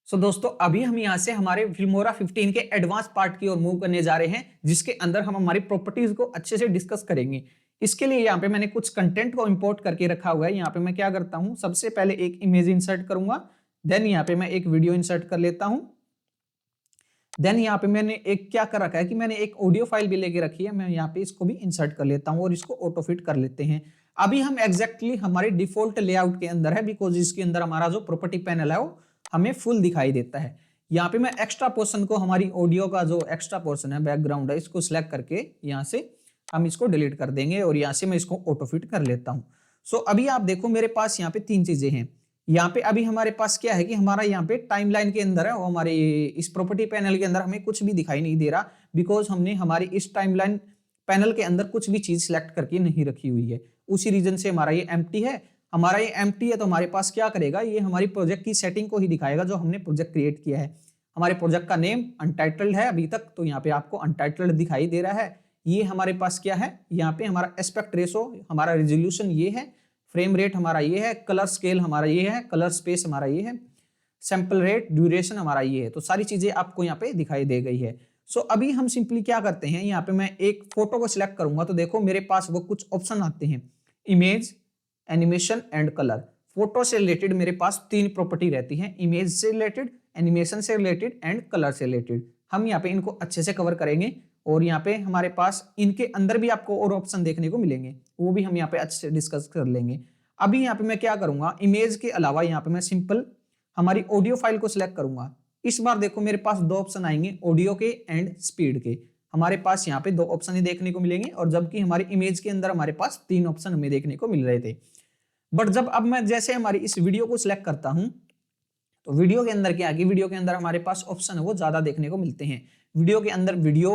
दोस्तों अभी हम यहाँ से हमारे फिल्मोरा 15 के एडवांस पार्ट की ओर मूव करने जा रहे हैं, जिसके अंदर हम हमारी प्रॉपर्टीज को अच्छे से डिस्कस करेंगे। इसके लिए यहाँ पे मैंने कुछ कंटेंट को इंपोर्ट करके रखा हुआ है। यहाँ पे मैं क्या करता हूँ, सबसे पहले एक इमेज इंसर्ट करूंगा, देन यहाँ पे मैं एक वीडियो इंसर्ट कर लेता हूँ। देन यहाँ पे मैंने एक क्या कर रखा है कि मैंने एक ऑडियो फाइल भी लेके रखी है, मैं यहाँ पे इसको भी इंसर्ट कर लेता हूँ और इसको ऑटो फिट कर लेते हैं। अभी हम एग्जैक्टली हमारे डिफॉल्ट लेआउट के अंदर है, बिकॉज इसके अंदर हमारा जो प्रॉपर्टी पैनल है वो हमें फुल दिखाई देता है। यहाँ पे मैं एक्स्ट्रा पोर्शन को, हमारी ऑडियो का जो एक्स्ट्रा पोर्शन है, बैकग्राउंड है, इसको सिलेक्ट करके यहाँ से हम इसको डिलीट कर देंगे और यहाँ से मैं इसको ऑटो फिट कर लेता हूँ। सो अभी आप देखो मेरे पास यहाँ पे तीन चीजें हैं। यहाँ पे अभी हमारे पास क्या है कि हमारा यहाँ पे टाइमलाइन के अंदर है, वो हमारे इस प्रॉपर्टी पैनल के अंदर हमें कुछ भी दिखाई नहीं दे रहा, बिकॉज हमने हमारी इस टाइमलाइन पैनल के अंदर कुछ भी चीज सिलेक्ट करके नहीं रखी हुई है। उसी रीजन से हमारा ये एम्प्टी है। हमारा ये एम्प्टी है तो हमारे पास क्या करेगा, ये हमारी प्रोजेक्ट की सेटिंग को ही दिखाएगा जो हमने प्रोजेक्ट क्रिएट किया है। हमारे प्रोजेक्ट का नेम अनटाइटल्ड है अभी तक, तो यहाँ पे आपको अनटाइटल्ड दिखाई दे रहा है। ये हमारे पास क्या है, यहाँ पे हमारा एस्पेक्ट रेशो, हमारा रेजोल्यूशन ये है, फ्रेम रेट हमारा ये है, कलर स्केल हमारा ये है, कलर स्पेस हमारा ये है, सैंपल रेट, ड्यूरेशन हमारा ये है। तो सारी चीजें आपको यहाँ पे दिखाई दे गई है। सो अभी हम सिंपली क्या करते हैं, यहाँ पे मैं एक फोटो को सिलेक्ट करूंगा तो देखो मेरे पास वो कुछ ऑप्शन आते हैं, image, animation and colour. Photo से रिलेटेड मेरे पास तीन प्रॉपर्टी रहती है, इमेज से रिलेटेड, एनिमेशन से रिलेटेड एंड कलर से रिलेटेड। हम यहाँ पे इनको अच्छे से कवर करेंगे और यहाँ पे हमारे पास इनके अंदर भी आपको और ऑप्शन देखने को मिलेंगे, वो भी हम यहाँ पे अच्छे से डिस्कस कर लेंगे। अभी यहाँ पे मैं क्या करूंगा, इमेज के अलावा यहाँ पे मैं सिंपल हमारी ऑडियो फाइल को सिलेक्ट करूंगा। इस बार देखो मेरे पास दो ऑप्शन आएंगे, ऑडियो के एंड स्पीड के। हमारे पास यहाँ पे दो ऑप्शन ही देखने को मिलेंगे, और जबकि हमारी इमेज के अंदर हमारे पास तीन ऑप्शन हमें देखने को मिल रहे थे। बट जब अब मैं जैसे हमारी इस वीडियो को सिलेक्ट करता हूं, तो वीडियो के अंदर क्या है कि वीडियो के अंदर हमारे पास ऑप्शन है वो ज्यादा देखने को मिलते हैं। वीडियो के अंदर video,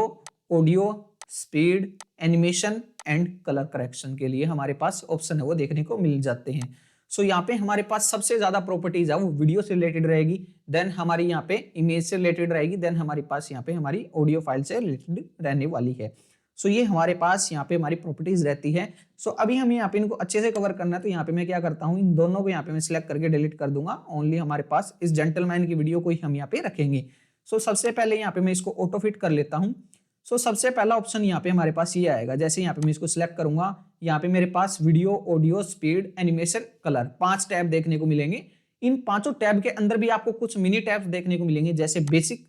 audio, speed, animation and colour correction के लिए हमारे पास ऑप्शन है वो देखने को मिल जाते हैं। सो यहाँ पे हमारे पास सबसे ज्यादा प्रॉपर्टीज है वो वीडियो से रिलेटेड रहेगी, देन हमारी यहाँ पे इमेज से रिलेटेड रहेगी, देन हमारे पास यहाँ पे हमारी ऑडियो फाइल से रिलेटेड रहने वाली है। सो ये हमारे पास यहाँ पे हमारी प्रॉपर्टीज रहती है। सो अभी हमें यहाँ पे इनको अच्छे से कवर करना है, तो यहाँ पे मैं क्या करता हूँ, इन दोनों को यहाँ पे मैं सिलेक्ट करके डिलीट कर दूंगा। ओनली हमारे पास इस जेंटलमैन की वीडियो को ही हम यहाँ पे रखेंगे। सो सबसे पहले यहाँ पे मैं इसको ऑटो फिट कर लेता हूँ। सो सबसे पहला ऑप्शन यहाँ पे हमारे पास ये आएगा, जैसे यहाँ पे मैं इसको सिलेक्ट करूंगा, यहाँ पे मेरे पास video, audio, speed, animation, colour, 5 tab देखने को मिलेंगे। इन पांचों टैब के अंदर भी आपको कुछ मिनी टैब्स देखने को मिलेंगे, जैसे बेसिक,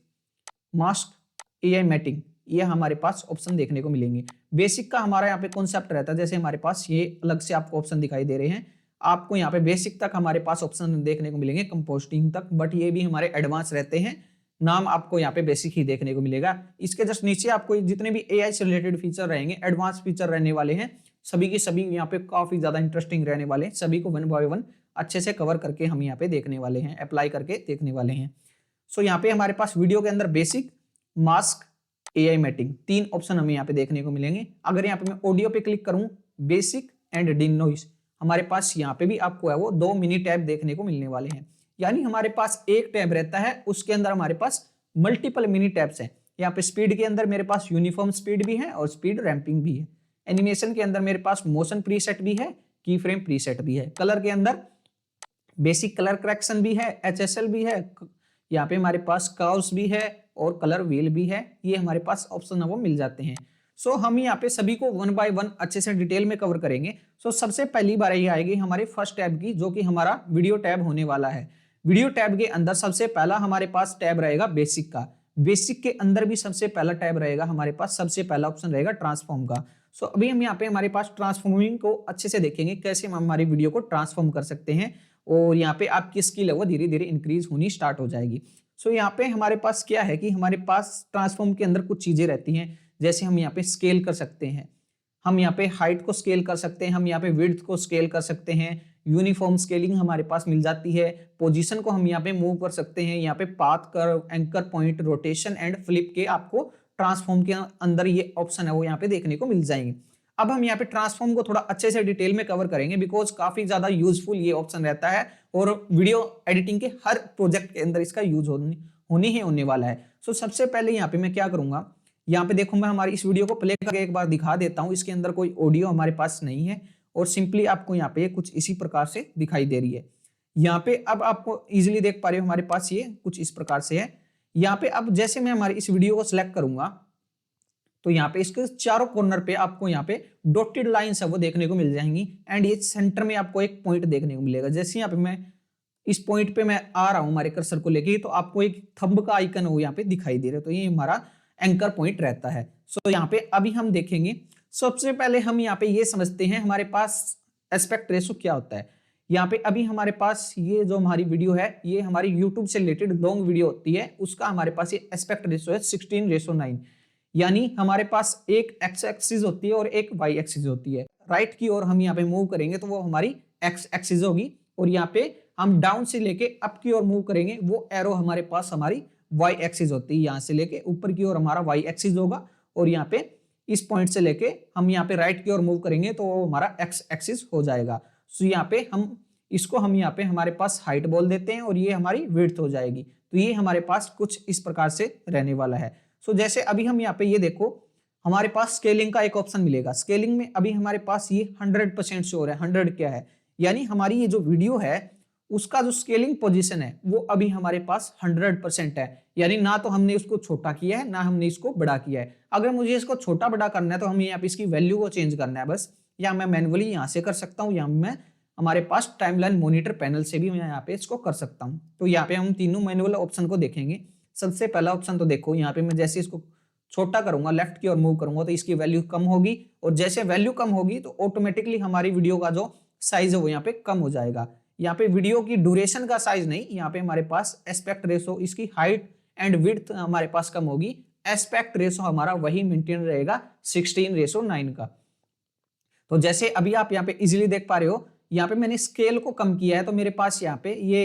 मास्क, एआई मैटिंग, ये हमारे पास ऑप्शन देखने को मिलेंगे। बेसिक का हमारा यहाँ पे कॉन्सेप्ट रहता है, जैसे हमारे पास ये अलग से आपको ऑप्शन दिखाई दे रहे हैं, आपको यहाँ पे बेसिक तक हमारे पास ऑप्शन देखने को मिलेंगे, कंपोस्टिंग तक, बट ये भी हमारे एडवांस रहते हैं। नाम आपको यहाँ पे बेसिक ही देखने को मिलेगा। इसके जस्ट नीचे आपको जितने भी एआई से रिलेटेड फीचर रहेंगे, एडवांस फीचर रहने वाले हैं, सभी के सभी यहाँ पे काफी ज्यादा इंटरेस्टिंग रहने वाले हैं। सभी को वन बाय वन अच्छे से कवर करके हम यहाँ पे देखने वाले हैं, अप्लाई करके देखने वाले हैं। सो यहाँ पे हमारे पास वीडियो के अंदर बेसिक, मास्क, एआई मैटिंग, तीन ऑप्शन हमें यहाँ पे देखने को मिलेंगे। अगर यहाँ पे मैं ऑडियो पे क्लिक करूं, बेसिक एंड डिनोइस, हमारे पास यहाँ पे भी आपको है वो 2 मिनी टैब देखने को मिलने वाले हैं। यानी हमारे पास एक टैब रहता है, उसके अंदर हमारे पास मल्टीपल मिनी टैब्स हैं। यहाँ पे स्पीड के अंदर मेरे पास यूनिफॉर्म स्पीड भी है और स्पीड रैंपिंग भी है। एनिमेशन के अंदर मेरे पास मोशन प्रीसेट भी है, की फ्रेम प्रीसेट भी है। कलर के अंदर बेसिक कलर करेक्शन भी है, HSL भी है, यहाँ पे हमारे पास कर्व्स भी है और कलर व्हील भी है। ये हमारे पास ऑप्शन है वो मिल जाते हैं। सो हम यहाँ पे सभी को वन बाय वन अच्छे से डिटेल में कवर करेंगे। सो सबसे पहली बार ये आएगी हमारे फर्स्ट टैब की, जो कि हमारा वीडियो टैब होने वाला है। वीडियो टैब के अंदर सबसे पहला हमारे पास टैब रहेगा बेसिक का। बेसिक के अंदर भी सबसे पहला टैब रहेगा हमारे पास, सबसे पहला ऑप्शन रहेगा ट्रांसफॉर्म का। सो अभी हम यहाँ पे हमारे पास ट्रांसफॉर्मिंग को अच्छे से देखेंगे, कैसे हम हमारी वीडियो को ट्रांसफॉर्म कर सकते हैं, और यहाँ पे आपकी स्किल है वो धीरे धीरे इंक्रीज होनी स्टार्ट हो जाएगी। सो यहाँ पे हमारे पास क्या है कि हमारे पास ट्रांसफॉर्म के अंदर कुछ चीजें रहती हैं, जैसे हम यहाँ पे स्केल कर सकते हैं, हम यहाँ पे हाइट को स्केल कर सकते हैं, हम यहाँ पे विड्थ को स्केल कर सकते हैं, यूनिफॉर्म स्केलिंग हमारे पास मिल जाती है, पोजीशन को हम यहाँ पे मूव कर सकते हैं, यहाँ पे path curve, anchor point, rotation and flip के आपको ट्रांसफॉर्म के अंदर ये ऑप्शन है वो यहाँ पे देखने को मिल जाएंगे। अब हम यहाँ पे ट्रांसफॉर्म को थोड़ा अच्छे से डिटेल में कवर करेंगे, बिकॉज काफी ज्यादा यूजफुल ये ऑप्शन रहता है और वीडियो एडिटिंग के हर प्रोजेक्ट के अंदर इसका यूज होने वाला है। सो सबसे पहले यहाँ पे मैं क्या करूंगा, यहाँ पे देखो मैं हमारी इस वीडियो को प्ले करके एक बार दिखा देता हूँ। इसके अंदर कोई ऑडियो हमारे पास नहीं है और सिंपली आपको यहाँ पे कुछ इसी प्रकार से दिखाई दे रही है। यहाँ पे अब आपको इजीली देख पा रहे हो हमारे पास ये कुछ इस प्रकार से है। यहाँ पे अब जैसे मैं हमारी इस वीडियो को सिलेक्ट करूंगा तो यहाँ पे इसके चारों कॉर्नर पे आपको यहाँ पे डॉटेड लाइंस है वो देखने को मिल जाएंगी एंड ये सेंटर में आपको एक पॉइंट देखने को मिलेगा। जैसे यहाँ पे मैं इस पॉइंट पे मैं आ रहा हूँ हमारे कर्सर को लेके तो आपको एक थंब का आइकन वो यहाँ पे दिखाई दे रहा है, तो ये हमारा एंकर पॉइंट रहता है। सो यहाँ पे अभी हम देखेंगे, सबसे पहले हम यहाँ पे ये समझते हैं हमारे पास एस्पेक्ट रेशो क्या होता है। यहाँ पे अभी हमारे पास ये जो हमारी वीडियो है ये हमारी यूट्यूब से रिलेटेड लॉन्ग वीडियो होती है, उसका हमारे पास ये एस्पेक्ट रेशो है 16:9, यानी हमारे पास एक एक्स एक्सिस होती है और एक वाई एक्सिस होती है। राइट की ओर हम यहाँ पे मूव करेंगे तो वो हमारी एक्स एक्सिस होगी और यहाँ पे हम डाउन से लेके अप की ओर मूव करेंगे वो एरो हमारे पास हमारी वाई एक्सिस होती है। यहाँ से लेके ऊपर की ओर हमारा वाई एक्सिस होगा और यहाँ पे इस पॉइंट से लेके हम यहाँ पे राइट की ओर मूव करेंगे तो वो हमारा एक्स एक्सिस हो जाएगा। सो यहाँ पे हम यहाँ पे हमारे पास हाइट बोल देते हैं और ये हमारी विड्थ हो जाएगी। तो ये हमारे पास कुछ इस प्रकार से रहने वाला है। सो जैसे अभी हम यहाँ पे ये देखो हमारे पास स्केलिंग का एक ऑप्शन मिलेगा। स्केलिंग में अभी हमारे पास ये 100% शो हो रहा है। 100 क्या है, यानी हमारी ये जो वीडियो है उसका जो स्केलिंग पोजीशन है वो अभी हमारे पास 100% है, यानी ना तो हमने इसको छोटा किया है ना हमने इसको बड़ा किया है। अगर मुझे इसको छोटा बड़ा करना है तो हमें यहाँ पे इसकी वैल्यू को चेंज करना है बस, या मैं मैनुअली यहाँ से कर सकता हूँ या मैं हमारे पास टाइमलाइन मॉनिटर पैनल से भी मैं यहाँ पे इसको कर सकता हूँ। तो यहाँ पे हम तीनों मैनुअल ऑप्शन को देखेंगे। सबसे पहला ऑप्शन तो देखो यहाँ पे मैं जैसे इसको छोटा करूंगा लेफ्ट की ओर मूव करूंगा तो इसकी वैल्यू कम होगी और जैसे वैल्यू कम होगी तो ऑटोमेटिकली हमारी वीडियो का जो साइज है वो यहाँ पे कम हो जाएगा। यहाँ पे वीडियो की ड्यूरेशन का साइज नहीं, यहाँ पे हमारे पास एस्पेक्ट रेशो इसकी हाइट एंड विड्थ हमारे पास कम होगी, एस्पेक्ट रेशो हमारा वही मेंटेन रहेगा 16:9 का। तो जैसे अभी आप यहाँ पे इजीली देख पा रहे हो यहाँ पे मैंने स्केल को कम किया है तो मेरे पास यहाँ पे ये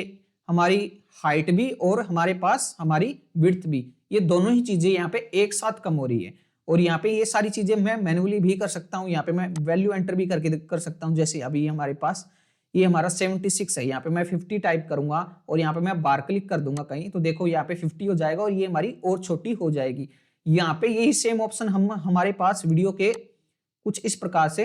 हमारी हाइट भी और हमारे पास हमारी विड्थ भी, ये दोनों ही चीजें यहाँ पे एक साथ कम हो रही है। और यहाँ पे ये सारी चीजें मैं मैनुअली भी कर सकता हूँ, यहाँ पे मैं वैल्यू एंटर भी करके कर सकता हूँ। जैसे अभी हमारे पास ये हमारा 76 है, यहाँ पे मैं 50 टाइप करूंगा और यहाँ पे मैं बार क्लिक कर दूंगा कहीं तो देखो यहाँ पे 50 हो जाएगा और ये हमारी और छोटी हो जाएगी। यहाँ पे यही सेम ऑप्शन हम हमारे पास वीडियो के कुछ इस प्रकार से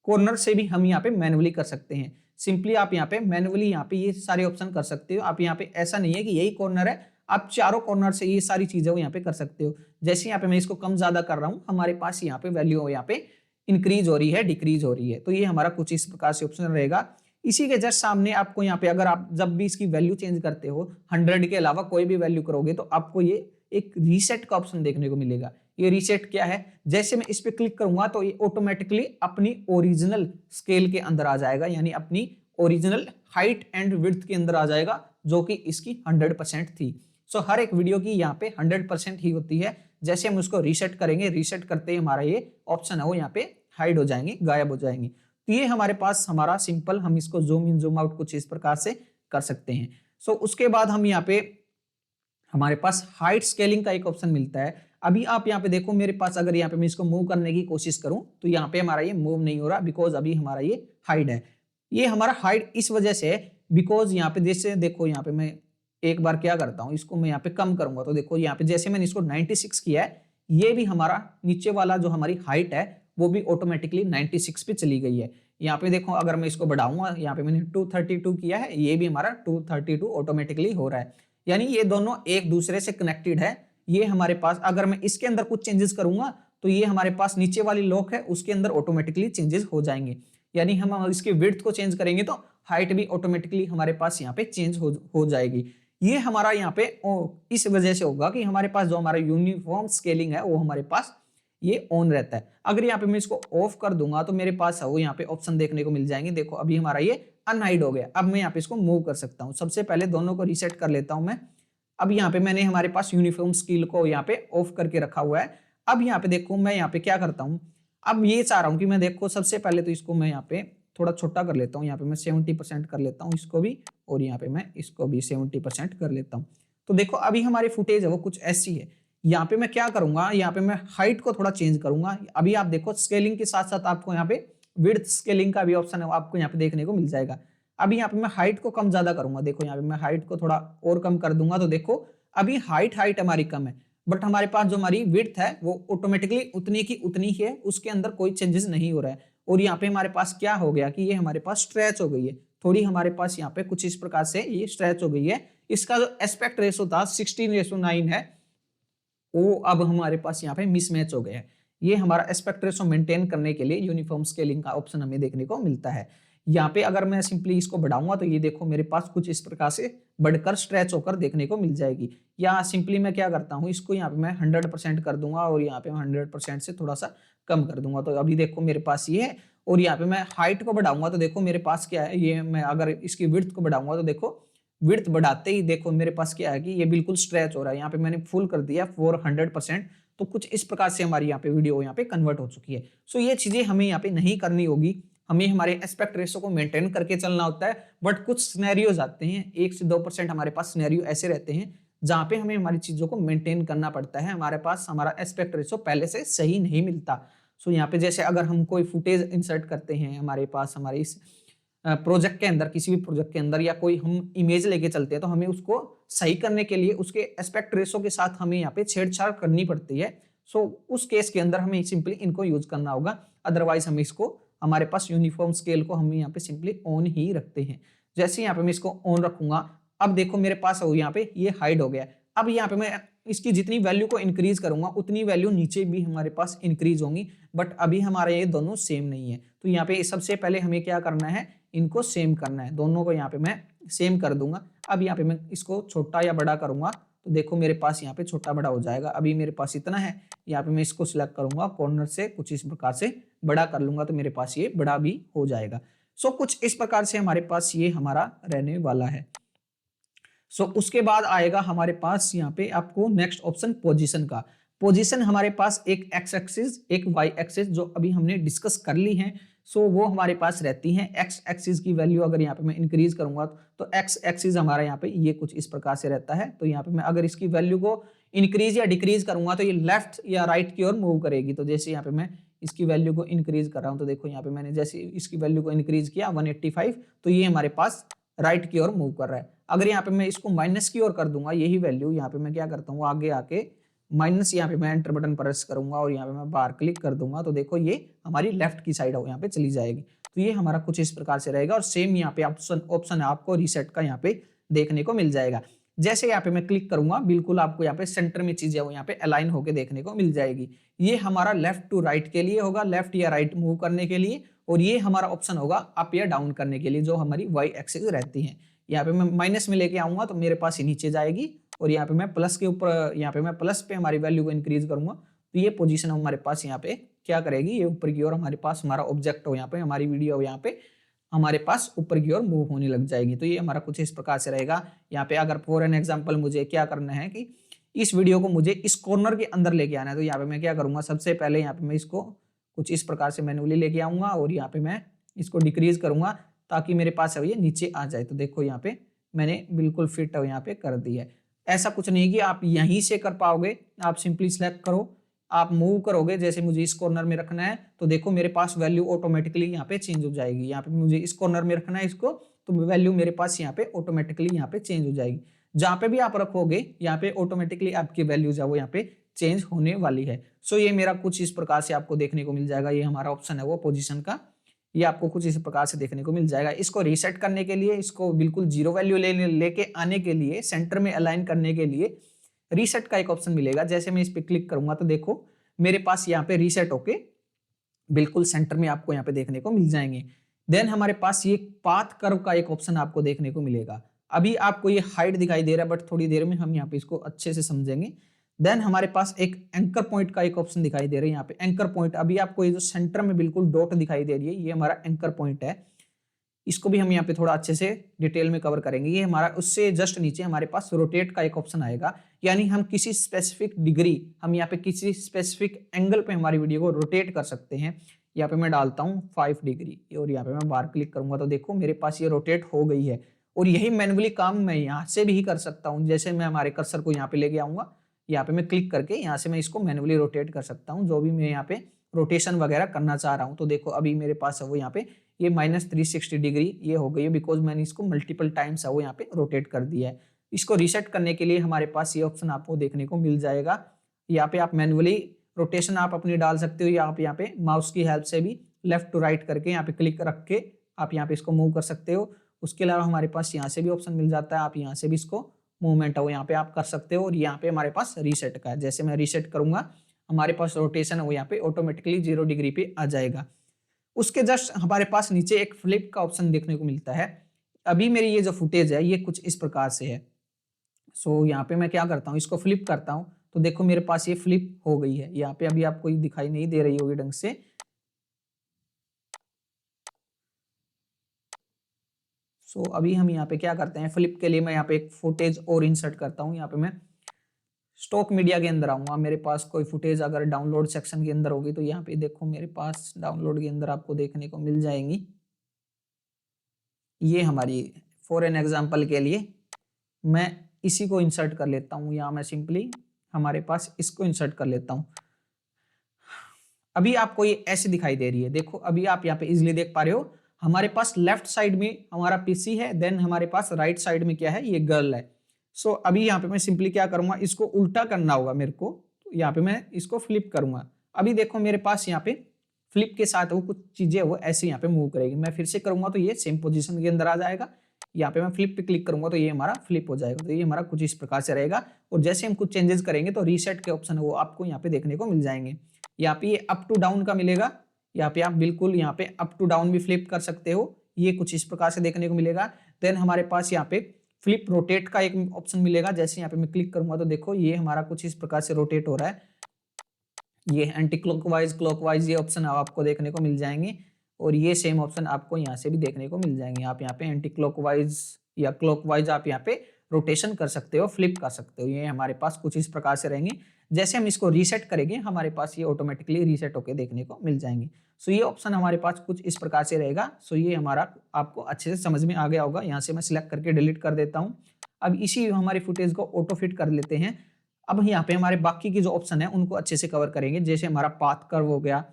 कॉर्नर से भी हम यहाँ पे मैनुअली कर सकते हैं। सिंपली आप यहाँ पे मैनुअली यहाँ पे ये सारे ऑप्शन कर सकते हो। आप यहाँ पे ऐसा नहीं है कि यही कॉर्नर है, आप चारों कॉर्नर से ये सारी चीजें यहाँ पे कर सकते हो। जैसे यहाँ पे मैं इसको कम ज्यादा कर रहा हूँ हमारे पास यहाँ पे वैल्यू यहाँ पे इंक्रीज हो रही है डिक्रीज हो रही है। तो ये हमारा कुछ इस प्रकार से ऑप्शन रहेगा। इसी के जस्ट सामने आपको यहाँ पे अगर आप जब भी इसकी वैल्यू चेंज करते हो 100 के अलावा कोई भी वैल्यू करोगे तो आपको ये एक रीसेट का ऑप्शन देखने को मिलेगा। ये रीसेट क्या है, जैसे मैं इस पे क्लिक करूंगा तो ये ऑटोमेटिकली अपनी ओरिजिनल स्केल के अंदर आ जाएगा, यानी अपनी ओरिजिनल हाइट एंड विड्थ के अंदर आ जाएगा जो कि इसकी 100% थी। सो हर एक वीडियो की यहाँ पे 100% ही होती है। जैसे हम उसको रीसेट करेंगे, रीसेट करते ही हमारा ये ऑप्शन है वो यहाँ पे हाइड हो जाएंगे, गायब हो जाएंगे। तो ये हमारे पास हमारा सिंपल, हम इसको जूम इन जूम आउट कुछ इस प्रकार से कर सकते हैं। सो उसके बाद हम यहाँ पे हमारे पास हाइट स्केलिंग का एक ऑप्शन मिलता है। अभी आप यहाँ पे देखो मेरे पास अगर यहाँ पे मैं इसको मूव करने की कोशिश करूं तो यहाँ पे हमारा ये मूव नहीं हो रहा बिकॉज अभी हमारा ये हाइड है। ये हमारा हाइड इस वजह से है बिकॉज यहाँ पे जैसे देखो यहाँ पे मैं एक बार क्या करता हूँ, इसको मैं यहाँ पे कम करूंगा तो देखो यहाँ पे जैसे मैंने इसको 96 किया है, ये भी हमारा नीचे वाला जो हमारी हाइट है वो भी ऑटोमेटिकली 96 पे चली गई है। यहाँ पे देखो अगर मैं इसको बढ़ाऊंगा, यहाँ पे मैंने 232 किया है, ये भी हमारा 232 ऑटोमेटिकली हो रहा है, यानी ये दोनों एक दूसरे से कनेक्टेड है। ये हमारे पास अगर मैं इसके अंदर कुछ चेंजेस करूंगा तो ये हमारे पास नीचे वाली लॉक है उसके अंदर ऑटोमेटिकली चेंजेस हो जाएंगे, यानी हम इसके विड्थ को चेंज करेंगे तो हाइट भी ऑटोमेटिकली हमारे पास यहाँ पे चेंज हो जाएगी। ये हमारा यहाँ पे इस वजह से होगा कि हमारे पास जो हमारा यूनिफॉर्म स्केलिंग है वो हमारे पास ये ऑन रहता है। अगर यहाँ पे मैं इसको ऑफ कर दूंगा तो मेरे पास है वो यहाँ पे ऑप्शन देखने को मिल जाएंगे। देखो अभी हमारा ये अनहाइड हो गया। अब मैं यहाँ पे इसको मूव कर सकता हूँ। सबसे पहले दोनों को रीसेट कर लेता हूँ मैं। अब यहाँ पे मैंने हमारे पास यूनिफॉर्म स्केल को यहाँ पे ऑफ करके रखा हुआ है। अब यहाँ पे देखो मैं यहाँ पे क्या करता हूँ, अब ये चाह रहा हूँ कि मैं देखो सबसे पहले तो इसको मैं यहाँ पे थोड़ा छोटा कर लेता हूँ। यहाँ पे मैं 70% कर लेता हूँ इसको भी, और यहाँ पे मैं इसको भी 70% कर लेता हूँ। तो देखो अभी हमारी फुटेज है वो कुछ ऐसी है। यहाँ पे मैं क्या करूंगा, यहाँ पे मैं हाइट को थोड़ा चेंज करूंगा। अभी आप देखो स्केलिंग के साथ साथ आपको यहाँ पे विड्थ स्केलिंग का भी ऑप्शन है, आपको यहाँ पे देखने को मिल जाएगा। अभी यहाँ पे मैं हाइट को कम ज्यादा करूंगा। देखो यहाँ पे मैं हाइट को थोड़ा और कम कर दूंगा तो देखो अभी हाइट हमारी कम है, बट हमारे पास जो हमारी विड्थ है वो ऑटोमेटिकली उतनी की उतनी ही है, उसके अंदर कोई चेंजेस नहीं हो रहा है। और यहाँ पे हमारे पास क्या हो गया कि ये हमारे पास स्ट्रेच हो गई है। थोड़ी हमारे पास यहाँ पे कुछ इस प्रकार से ये स्ट्रेच हो गई है। इसका जो एस्पेक्ट रेशो था 16:9 है, वो अब हमारे पास यहाँ पे मिसमैच हो गया है। ये हमारा एस्पेक्ट रेशो मेंटेन करने के लिए यूनिफॉर्म स्केलिंग का ऑप्शन हमें देखने को मिलता है। यहाँ पे अगर मैं सिंपली इसको बढ़ाऊंगा तो ये देखो मेरे पास कुछ इस प्रकार से बढ़कर स्ट्रेच होकर देखने को मिल जाएगी। या सिंपली मैं क्या करता हूँ, इसको यहाँ पे मैं 100% कर दूंगा और यहाँ पे 100% से थोड़ा सा कम कर दूंगा। तो अभी देखो मेरे पास ये है, और यहाँ पे मैं हाइट को बढ़ाऊंगा तो देखो मेरे पास क्या है, ये मैं अगर इसकी विड्थ को बढ़ाऊंगा तो देखो विड्थ बढ़ाते ही देखो मेरे पास क्या है कि ये बिल्कुल स्ट्रेच हो रहा है। यहाँ पे मैंने फुल कर दिया 400%, तो कुछ इस प्रकार से हमारी यहाँ पे वीडियो यहाँ पे कन्वर्ट हो चुकी है। सो ये चीजें हमें यहाँ पे नहीं करनी होगी, हमें हमारे एस्पेक्ट रेशो को मेंटेन करके चलना होता है। बट कुछ सिनेरियोज आते हैं, 1 से 2% हमारे पास सिनेरियो ऐसे रहते हैं जहां पे हमें हमारी चीजों को मेंटेन करना पड़ता है, हमारे पास हमारा एस्पेक्ट रेशो पहले से सही नहीं मिलता। सो यहाँ पे जैसे अगर हम कोई फुटेज इंसर्ट करते हैं हमारे पास, हमारे इस प्रोजेक्ट के अंदर, किसी भी प्रोजेक्ट के अंदर, या कोई हम इमेज लेके चलते हैं, तो हमें उसको सही करने के लिए उसके एस्पेक्ट रेशो के साथ हमें यहाँ पे छेड़छाड़ करनी पड़ती है। सो उस केस के अंदर हमें सिंपली इनको यूज करना होगा, अदरवाइज हम इसको हमारे पास यूनिफॉर्म स्केल को हम यहाँ पे सिंपली ऑन ही रखते हैं। जैसे यहाँ पे मैं इसको ऑन रखूंगा, अब देखो मेरे पास यहाँ पे ये हाइड हो गया। अब यहाँ पे मैं इसकी जितनी वैल्यू को इंक्रीज करूंगा उतनी वैल्यू नीचे भी हमारे पास इंक्रीज होंगी, बट अभी हमारे ये दोनों सेम नहीं है। तो यहाँ पे सबसे पहले हमें क्या करना है, इनको सेम करना है, दोनों को यहाँ पे मैं सेम कर दूंगा। अब यहाँ पे मैं इसको छोटा या बड़ा करूंगा तो देखो मेरे पास यहाँ पे छोटा बड़ा हो जाएगा। अभी मेरे पास इतना है, यहाँ पे मैं इसको सिलेक्ट करूंगा, कॉर्नर से कुछ इस प्रकार से बड़ा कर लूंगा तो मेरे पास ये बड़ा भी हो जाएगा। सो कुछ इस प्रकार से हमारे पास ये हमारा रहने वाला है। सो उसके बाद आएगा हमारे पास यहाँ पे आपको नेक्स्ट ऑप्शन पोजीशन का। पोजीशन हमारे पास एक एक्स एक्सिस एक वाई एक्सिस जो अभी हमने डिस्कस कर ली है, सो वो हमारे पास रहती हैं। एक्स एक्सिस की वैल्यू अगर यहाँ पे मैं इंक्रीज करूंगा तो एक्स एक्सिस हमारा यहाँ पे ये कुछ इस प्रकार से रहता है। तो यहाँ पे मैं अगर इसकी वैल्यू को इंक्रीज या डिक्रीज करूंगा तो ये लेफ्ट या राइट की ओर मूव करेगी। तो जैसे यहाँ पे मैं इसकी वैल्यू को इंक्रीज कर रहा हूँ तो देखो यहाँ पे मैंने जैसे इसकी वैल्यू को इंक्रीज किया 185, तो ये हमारे पास राइट की ओर मूव कर रहा है। अगर यहाँ पे मैं इसको माइनस की ओर कर दूंगा, यही वैल्यू यहाँ पे मैं क्या करता हूँ, आगे आके माइनस, यहाँ पे मैं एंटर बटन प्रेस करूंगा और यहाँ पे मैं बाहर क्लिक कर दूंगा तो देखो ये हमारी लेफ्ट की साइड यहाँ पे चली जाएगी। तो ये हमारा कुछ इस प्रकार से रहेगा। और सेम यहाँ पे ऑप्शन है आपको रीसेट का यहाँ पे देखने को मिल जाएगा। जैसे यहाँ पे मैं क्लिक करूंगा बिल्कुल आपको यहाँ पे सेंटर में चीजें यहाँ पे अलाइन होकर देखने को मिल जाएगी। ये हमारा लेफ्ट टू राइट के लिए होगा, लेफ्ट या राइट मूव करने के लिए, और ये हमारा ऑप्शन होगा अप या डाउन करने के लिए जो हमारी वाई एक्सिस रहती है। यहाँ पे मैं माइनस में लेके आऊंगा तो मेरे पास ही नीचे जाएगी, और यहाँ पे मैं प्लस के ऊपर, यहाँ पे मैं प्लस पे हमारी वैल्यू को इंक्रीज करूंगा तो ये पोजीशन हमारे पास यहाँ पे क्या करेगी, ये ऊपर की ओर हमारे पास हमारा ऑब्जेक्ट हो, यहाँ पे हमारी वीडियो यहाँ पे हमारे पास ऊपर की ओर मूव होने लग जाएगी। तो ये हमारा कुछ इस प्रकार से रहेगा। यहाँ पे अगर फॉर एन एग्जांपल मुझे क्या करना है कि इस वीडियो को मुझे इस कॉर्नर के अंदर लेके आना है, तो यहाँ पे मैं क्या करूंगा, सबसे पहले यहाँ पे मैं इसको कुछ इस प्रकार से मैन्युअली लेके आऊंगा और यहाँ पे मैं इसको डिक्रीज करूंगा ताकि मेरे पास ये नीचे आ जाए। तो देखो यहाँ पे मैंने बिल्कुल फिट यहाँ पे कर दिया है। ऐसा कुछ नहीं कि आप यहीं से कर पाओगे, आप सिंपली सिलेक्ट करो, आप मूव करोगे, जैसे मुझे इस कॉर्नर में रखना है तो देखो मेरे पास वैल्यू ऑटोमेटिकली यहाँ पे चेंज हो जाएगी। यहाँ पे मुझे इस कॉर्नर में रखना है इसको तो वैल्यू मेरे पास यहाँ पे ऑटोमेटिकली यहाँ पे चेंज हो जाएगी। जहां पे भी आप रखोगे यहाँ पे ऑटोमेटिकली आपकी वैल्यू जो वो यहाँ पे चेंज होने वाली है। सो ये मेरा कुछ इस प्रकार से आपको देखने को मिल जाएगा। ये हमारा ऑप्शन है वो पोजीशन का, ये आपको कुछ इस प्रकार से देखने को मिल जाएगा। इसको रीसेट करने के लिए, इसको बिल्कुल जीरो वैल्यू लेके आने के लिए, सेंटर में अलाइन करने के लिए रीसेट का एक ऑप्शन मिलेगा। जैसे मैं इस पे क्लिक करूंगा तो देखो मेरे पास यहाँ पे रीसेट होके बिल्कुल सेंटर में आपको यहाँ पे देखने को मिल जाएंगे। देन हमारे पास ये पाथ कर्व का एक ऑप्शन आपको देखने को मिलेगा। अभी आपको ये हाइट दिखाई दे रहा है बट थोड़ी देर में हम यहाँ पे इसको अच्छे से समझेंगे। देन हमारे पास एक एंकर पॉइंट का एक ऑप्शन दिखाई दे रहा है। यहाँ पे एंकर पॉइंट, अभी आपको ये जो सेंटर में बिल्कुल डॉट दिखाई दे रही है, ये हमारा एंकर पॉइंट है। इसको भी हम यहाँ पे थोड़ा अच्छे से डिटेल में कवर करेंगे। ये हमारा, उससे जस्ट नीचे हमारे पास रोटेट का एक ऑप्शन आएगा, यानी हम किसी स्पेसिफिक डिग्री, हम यहाँ पे किसी स्पेसिफिक एंगल पे हमारी वीडियो को रोटेट कर सकते हैं। यहाँ पे मैं डालता हूँ 5 डिग्री और यहाँ पे मैं बाहर क्लिक करूंगा तो देखो मेरे पास ये रोटेट हो गई है। और यही मैनुअली काम मैं यहाँ से भी कर सकता हूँ। जैसे मैं हमारे कर्सर को यहाँ पे लेके आऊंगा, यहाँ पे मैं क्लिक करके यहाँ से मैं इसको मैनुअली रोटेट कर सकता हूँ, जो भी मैं यहाँ पे रोटेशन वगैरह करना चाह रहा हूँ। तो देखो अभी मेरे पास है वो यहाँ पे ये -360 डिग्री ये हो गई है, बिकॉज मैंने इसको मल्टीपल टाइम्स है वो यहाँ पे रोटेट कर दिया है। इसको रीसेट करने के लिए हमारे पास ये ऑप्शन आपको देखने को मिल जाएगा। यहाँ पे आप मैनुअली रोटेशन आप अपनी डाल सकते हो, या आप यहाँ पे माउस की हेल्प से भी लेफ्ट टू राइट करके यहाँ पे क्लिक रख के आप यहाँ पे इसको मूव कर सकते हो। उसके अलावा हमारे पास यहाँ से भी ऑप्शन मिल जाता है, आप यहाँ से भी इसको मूवमेंट हो यहाँ पे आप कर सकते हो। और यहाँ पे हमारे पास रीसेट का है, जैसे मैं रीसेट करूंगा हमारे पास रोटेशन है वो यहाँ पे ऑटोमेटिकली 0 डिग्री पे आ जाएगा। उसके जस्ट हमारे पास नीचे एक फ्लिप का ऑप्शन देखने को मिलता है। अभी मेरी ये जो फुटेज है ये कुछ इस प्रकार से है। सो यहाँ पे मैं क्या करता हूँ, इसको फ्लिप करता हूँ तो देखो मेरे पास ये फ्लिप हो गई है। यहाँ पे अभी आपको ये दिखाई नहीं दे रही होगी ढंग से। सो अभी हम यहाँ पे क्या करते हैं, फ्लिप के लिए मैं यहाँ पे एक फुटेज और इंसर्ट करता हूँ। यहाँ पे मैं स्टॉक मीडिया के अंदर आऊंगा, मेरे पास कोई फुटेज अगर डाउनलोड सेक्शन के अंदर होगी तो यहाँ पे देखो मेरे पास डाउनलोड के अंदर आपको देखने को मिल जाएंगी। ये हमारी फॉर एन एग्जांपल के लिए मैं इसी को इंसर्ट कर लेता हूँ, या मैं सिंपली हमारे पास इसको इंसर्ट कर लेता हूँ। अभी आपको ये ऐसे दिखाई दे रही है, देखो अभी आप यहाँ पे इजिली देख पा रहे हो हमारे पास लेफ्ट साइड में हमारा पीसी है, देन हमारे पास राइट साइड में क्या है, ये गर्ल है। सो अभी यहाँ पे मैं सिंपली क्या करूंगा, इसको उल्टा करना होगा मेरे को, तो यहाँ पे मैं इसको फ्लिप करूंगा। अभी देखो मेरे पास यहाँ पे फ्लिप के साथ वो कुछ चीजें वो ऐसे यहाँ पे मूव करेगी। मैं फिर से करूंगा तो ये सेम पोजीशन के अंदर आ जाएगा। यहाँ पे मैं फ्लिप पे क्लिक करूंगा तो ये हमारा फ्लिप हो जाएगा। तो ये हमारा कुछ इस प्रकार से रहेगा। और जैसे हम कुछ चेंजेस करेंगे तो रीसेट के ऑप्शन है वो आपको यहाँ पे देखने को मिल जाएंगे। यहाँ पे ये अप टू डाउन का मिलेगा, यहाँ पे आप बिल्कुल यहाँ पे अप टू डाउन भी फ्लिप कर सकते हो, ये कुछ इस प्रकार से देखने को मिलेगा। देन हमारे पास यहाँ पे फ्लिप रोटेट का एक ऑप्शन मिलेगा, जैसे यहाँ पे मैं क्लिक करूंगा तो देखो ये हमारा कुछ इस प्रकार से रोटेट हो रहा है। ये एंटी क्लॉकवाइज क्लॉकवाइज ये ऑप्शन आपको देखने को मिल जाएंगे। और ये सेम ऑप्शन आपको यहाँ से भी देखने को मिल जाएंगे। आप यहाँ पे एंटी क्लॉकवाइज या क्लॉकवाइज आप यहाँ पे रोटेशन कर सकते हो, फ्लिप कर सकते हो। ये हमारे पास कुछ इस प्रकार से रहेंगे। जैसे हम इसको रीसेट करेंगे हमारे पास ये ऑटोमेटिकली रीसेट होकर देखने को मिल जाएंगे। सो ये ऑप्शन हमारे पास कुछ इस प्रकार से रहेगा। सो ये हमारा आपको अच्छे से समझ में आ गया होगा। यहाँ से मैं सिलेक्ट करके डिलीट कर देता हूँ। अब इसी हमारी फुटेज को ऑटो फिट कर लेते हैं। अब यहाँ पे हमारे बाकी की जो ऑप्शन है उनको अच्छे से कवर करेंगे। जैसे हमारा पाथ कर्व हो गया,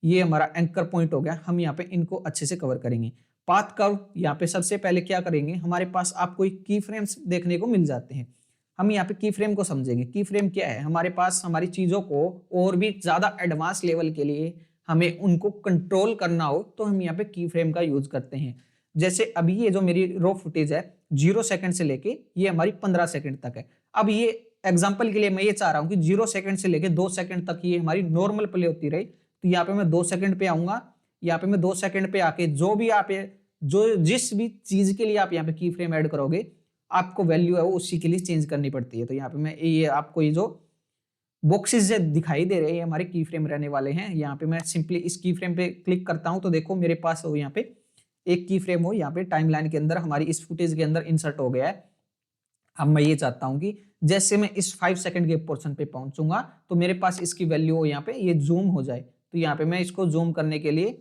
ये हमारा एंकर पॉइंट हो गया, हम यहाँ पे इनको अच्छे से कवर करेंगे। पाथ कर्व यहाँ पे सबसे पहले क्या करेंगे, हमारे पास आपको की फ्रेम्स देखने को मिल जाते हैं। हम यहाँ पे की फ्रेम को समझेंगे। की फ्रेम क्या है, हमारे पास हमारी चीजों को और भी ज्यादा एडवांस लेवल के लिए हमें उनको कंट्रोल करना हो तो हम यहाँ पे की फ्रेम का यूज करते हैं। जैसे अभी ये जो मेरी रो फुटेज है 0 सेकंड से लेके ये हमारी 15 सेकंड तक है। अब ये एग्जांपल के लिए मैं ये चाह रहा हूँ कि 0 सेकंड से लेके 2 सेकंड तक ये हमारी नॉर्मल प्ले होती रही। तो यहाँ पे मैं 2 सेकंड पे आऊंगा, यहाँ पे मैं 2 सेकंड पे आके जो भी आप जो जिस भी चीज के लिए आप यहाँ पे की फ्रेम ऐड करोगे आपको वैल्यू है वो उसी के लिए चेंज करनी पड़ती है। तो यहाँ पे मैं ये आपको ये जो बॉक्सेस दिखाई दे रहे हैं हमारे की फ्रेम रहने वाले हैं। यहाँ पे मैं सिंपली इस की फ्रेम पे क्लिक करता हूँ तो देखो मेरे पास हो यहाँ पे एक की फ्रेम हो यहाँ पे टाइमलाइन के अंदर हमारी इस फुटेज के अंदर इंसर्ट हो गया है। अब मैं ये चाहता हूँ कि जैसे मैं इस 5 सेकंड के पोर्शन पे पहुंचूंगा तो मेरे पास इसकी वैल्यू हो यहाँ पे ये जूम हो जाए। तो यहाँ पे मैं इसको जूम करने के लिए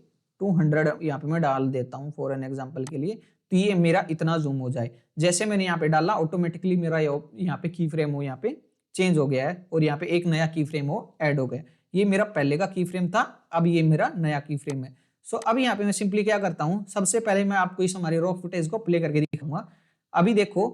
200 यहाँ पे मैं डाल देता हूँ फॉर एन एग्जांपल के लिए, तो ये मेरा इतना जूम हो जाए। जैसे मैंने यहाँ पे डाला ऑटोमेटिकली मेरा यहाँ पे की फ्रेम हो यहाँ पे चेंज हो गया है और यहाँ पे एक नया की फ्रेम हो ऐड हो गया। ये मेरा पहले का की फ्रेम था, अब ये मेरा नया की फ्रेम है। सो अब यहाँ पे मैं सिंपली क्या करता हूँ, सबसे पहले मैं आपको इस हमारे रॉ फुटेज को प्ले करके दिखाऊंगा। अभी देखो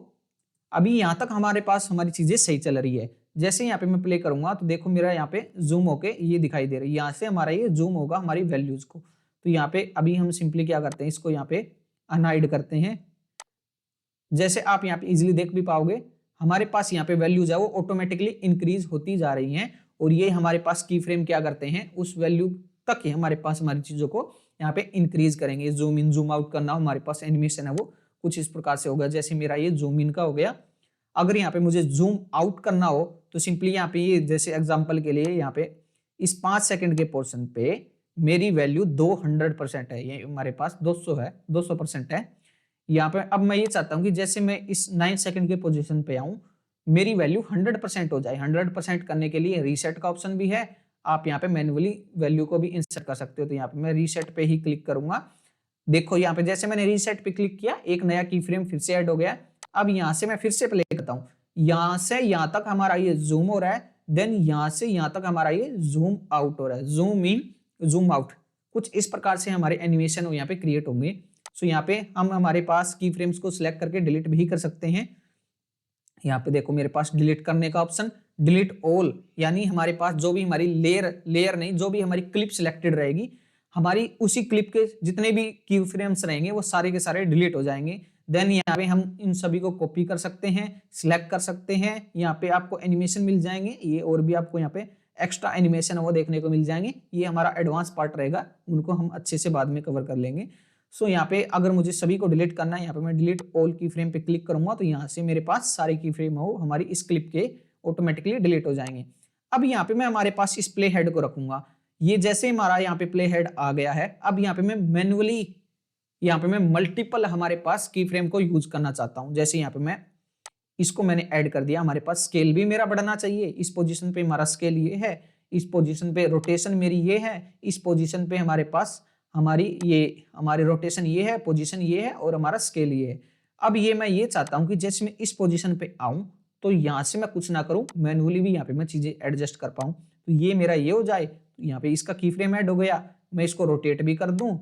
अभी यहाँ तक हमारे पास हमारी चीजें सही चल रही है। जैसे यहाँ पे मैं प्ले करूंगा तो देखो मेरा यहाँ पे जूम होके ये दिखाई दे रही है, यहाँ से हमारा ये जूम होगा हमारी वैल्यूज को। तो यहाँ पे अभी हम सिंपली क्या करते हैं, इसको यहाँ पे अनहाइड करते हैं। जैसे आप यहाँ पे इजिली देख भी पाओगे हमारे पास यहाँ पे वैल्यूज है वो ऑटोमेटिकली इंक्रीज होती जा रही हैं और ये हमारे पास की फ्रेम क्या करते हैं उस वैल्यू तक ही हमारे पास हमारी चीजों को यहाँ पे इंक्रीज करेंगे। जूम इन जूम आउट करना हमारे पास एनिमेशन है वो कुछ इस प्रकार से होगा। जैसे मेरा ये जूम इन का हो गया, अगर यहाँ पे मुझे जूम आउट करना हो तो सिंपली यहाँ पे ये जैसे एग्जांपल के लिए यहाँ पे इस 5 सेकंड के पोर्शन पे मेरी वैल्यू 200% है, ये हमारे पास 200 है, 200% है यहाँ पे। अब मैं ये चाहता हूँ कि जैसे मैं इस 9 सेकंड के पोजीशन पे आऊँ मेरी वैल्यू 100% हो जाए। 100% करने के लिए रीसेट का ऑप्शन भी है, आप यहाँ पे मैन्युअली वैल्यू को भी इंसर्ट कर सकते हो। तो यहाँ पे मैं रीसेट पे ही क्लिक करूंगा। देखो यहाँ पे जैसे मैंने रीसेट पे क्लिक किया एक नया की फ्रेम फिर से ऐड हो गया। अब यहाँ से मैं फिर से प्ले करता हूँ, यहाँ से यहाँ तक हमारा ये जूम हो रहा है, देन यहाँ से यहाँ तक हमारा ये जूम आउट हो रहा है, जूम इन जूम आउट। कुछ इस प्रकार से हमारे एनिमेशन यहाँ पे क्रिएट होंगे। सो यहाँ पे हम हमारे पास की फ्रेम्स को सिलेक्ट करके डिलीट भी कर सकते हैं। यहाँ पे देखो मेरे पास डिलीट करने का ऑप्शन, डिलीट ऑल, यानी हमारे पास जो भी हमारी लेयर नहीं जो भी हमारी क्लिप सिलेक्टेड रहेगी हमारी उसी क्लिप के जितने भी की फ्रेम्स रहेंगे वो सारे के सारे डिलीट हो जाएंगे। देन यहाँ पे हम इन सभी को कॉपी कर सकते हैं, सिलेक्ट कर सकते हैं। यहाँ पे आपको एनिमेशन मिल जाएंगे, ये और भी आपको यहाँ पे एक्स्ट्रा एनिमेशन वो देखने को मिल जाएंगे। ये हमारा एडवांस पार्ट रहेगा, उनको हम अच्छे से बाद में कवर कर लेंगे। सो यहाँ पे अगर मुझे सभी को डिलीट करना है, यहाँ पे मैं डिलीट ऑल की फ्रेम पे क्लिक करूंगा तो यहाँ से मेरे पास सारे की फ्रेम हो हमारी इस क्लिप के ऑटोमेटिकली डिलीट हो जाएंगे। अब यहाँ पे मैं हमारे पास इस प्ले हेड को रखूंगा। ये जैसे हमारा यहाँ पे प्ले हेड आ गया है, अब यहाँ पे मैं मैन्युअली यहाँ पे मैं मल्टीपल हमारे पास की फ्रेम को यूज करना चाहता हूँ। जैसे यहाँ पे मैं इसको मैंने ऐड कर दिया, हमारे पास स्केल भी मेरा बढ़ना चाहिए। इस पोजीशन पे हमारा स्केल ये है, इस पोजीशन पे रोटेशन मेरी ये है, इस पोजीशन पे हमारे पास हमारी रोटेशन ये है, पोजीशन ये है और हमारा स्केल ये है। अब ये मैं ये चाहता हूं कि जैसे मैं इस पोजीशन पे आऊं तो यहां से मैं कुछ ना करूं, मैन्युअली भी यहाँ पे मैं चीजें एडजस्ट कर पाऊं। तो ये मेरा ये हो जाए, तो यहाँ पे इसका की फ्रेम ऐड हो गया। मैं इसको रोटेट भी कर दूं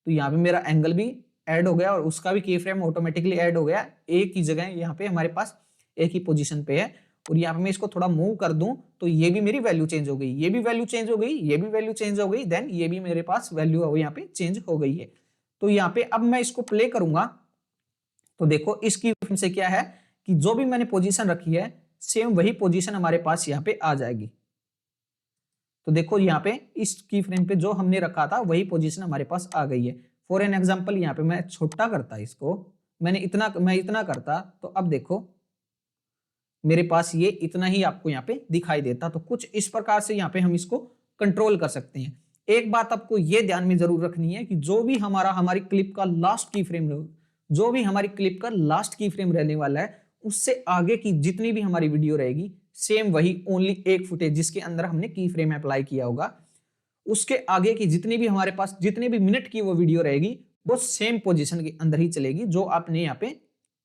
तो यहाँ पे मेरा एंगल भी ऐड हो गया और उसका भी की फ्रेम ऑटोमेटिकली ऐड हो गया। एक ही जगह यहाँ पे हमारे पास एक ही पोजीशन पे है। और यहाँ पे मैं इसको थोड़ा मूव कर दूं तो ये भी मेरी वैल्यू चेंज हो गई, ये भी वैल्यू चेंज हो गई, ये भी वैल्यू चेंज हो गई, देन ये भी मेरे पास वैल्यू यहाँ पे चेंज हो गई है। तो यहाँ पे अब मैं इसको प्ले करूंगा तो देखो इसकी फ्रेम से क्या है कि जो भी मैंने पोजीशन रखी है सेम वही पोजीशन हमारे पास यहाँ पे आ जाएगी। तो देखो यहाँ पे इस की फ्रेम पे जो हमने रखा था वही पोजीशन हमारे पास आ गई है। फॉर एन एग्जांपल यहाँ पे मैं छोटा करता इसको, मैं इतना करता तो अब देखो मेरे पास ये इतना ही आपको यहाँ पे दिखाई देता। तो कुछ इस प्रकार से यहाँ पे हम इसको कंट्रोल कर सकते हैं। एक बात आपको ये ध्यान में जरूर रखनी है कि जो भी हमारी क्लिप का लास्ट की फ्रेम रहने वाला है उससे आगे की जितनी भी हमारी वीडियो रहेगी सेम वही ओनली एक फुटेज जिसके अंदर हमने की फ्रेम अप्लाई किया होगा, उसके आगे की जितनी भी हमारे पास जितने भी मिनट की वो वीडियो रहेगी वो सेम पोजीशन के अंदर ही चलेगी जो आपने यहाँ पे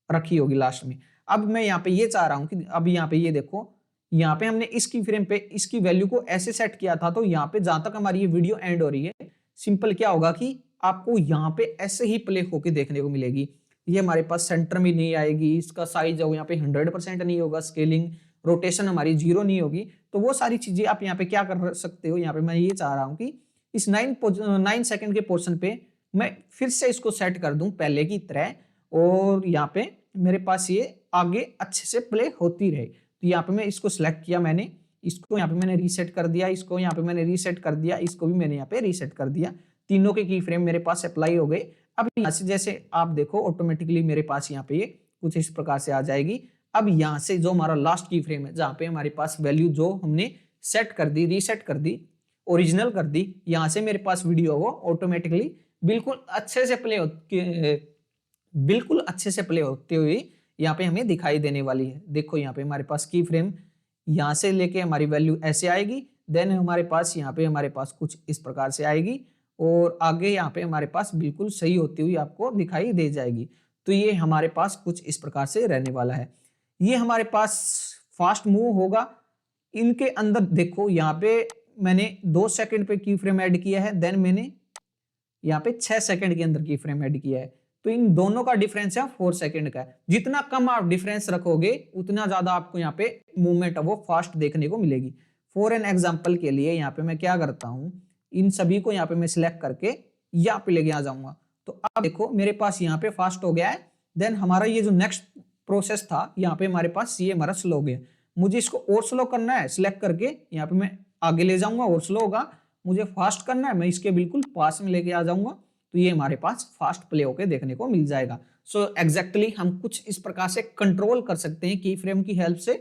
रखी होगी लास्ट में। अब मैं यहाँ पे ये चाह रहा हूं कि अब यहाँ पे ये देखो, यहाँ पे हमने इसकी फ्रेम पे इसकी वैल्यू को ऐसे सेट किया था तो यहाँ पे जहां तक हमारी ये वीडियो एंड हो रही है सिंपल क्या होगा कि आपको यहाँ पे ऐसे ही प्ले होके देखने को मिलेगी। ये हमारे पास सेंटर में नहीं आएगी, इसका साइज यहाँ पे 100% नहीं होगा, स्केलिंग रोटेशन हमारी 0 नहीं होगी। तो वो सारी चीजें आप यहाँ पे क्या कर सकते हो, यहाँ पे मैं ये चाह रहा हूँ कि इस 9 सेकंड के पोर्शन पे मैं फिर से इसको सेट कर दूं पहले की तरह और यहाँ पे मेरे पास ये आगे अच्छे से प्ले होती रहे। तो यहाँ पे मैं इसको सिलेक्ट किया, मैंने इसको यहाँ पे मैंने रीसेट कर दिया, इसको यहाँ पे मैंने रीसेट कर दिया, इसको भी मैंने यहाँ पे रीसेट कर दिया। तीनों के की फ्रेम मेरे पास अप्लाई हो गए। अब यहाँ से जैसे आप देखो ऑटोमेटिकली मेरे पास यहाँ पे ये कुछ इस प्रकार से आ जाएगी। अब यहाँ से जो हमारा लास्ट की फ्रेम है जहाँ पे हमारे पास वैल्यू जो हमने सेट कर दी, रीसेट कर दी, ओरिजिनल कर दी, यहाँ से मेरे पास वीडियो वो ऑटोमेटिकली बिल्कुल अच्छे से प्ले होते हुए यहाँ पे हमें दिखाई देने वाली है। देखो यहाँ पे हमारे पास की फ्रेम यहाँ से लेके हमारी वैल्यू ऐसे आएगी, देन हमारे पास यहाँ पे हमारे पास कुछ इस प्रकार से आएगी और आगे यहाँ पे हमारे पास बिल्कुल सही होती हुई आपको दिखाई दे जाएगी। तो ये हमारे पास कुछ इस प्रकार से रहने वाला है। ये हमारे पास फास्ट मूव होगा। इनके अंदर देखो यहाँ पे मैंने 2 सेकंड पे की फ्रेम ऐड किया है, देन मैंने यहाँ पे 6 सेकंड के अंदर की फ्रेम ऐड किया है। तो इन दोनों का डिफरेंस है 4 सेकंड का है। जितना कम आप डिफरेंस रखोगे उतना ज्यादा आपको यहाँ पे मूवमेंट वो फास्ट देखने को मिलेगी। फॉर एन एग्जांपल के लिए यहाँ पे मैं क्या करता हूँ, इन सभी को यहाँ पे मैं सिलेक्ट करके यहाँ पे लेके आ जाऊंगा। तो अब देखो मेरे पास यहाँ पे फास्ट हो गया है। देन हमारा ये जो नेक्स्ट प्रोसेस था यहाँ पे हमारे पास ये हमारा स्लो हो गया। मुझे इसको और स्लो करना है, सिलेक्ट करके यहाँ पे मैं आगे ले जाऊंगा और स्लो होगा। मुझे फास्ट करना है, मैं इसके बिल्कुल पास में लेके आ जाऊंगा तो ये हमारे पास फास्ट प्ले होके देखने को मिल जाएगा। सो एग्जैक्टली हम कुछ इस प्रकार से कंट्रोल कर सकते हैं की फ्रेम की हेल्प से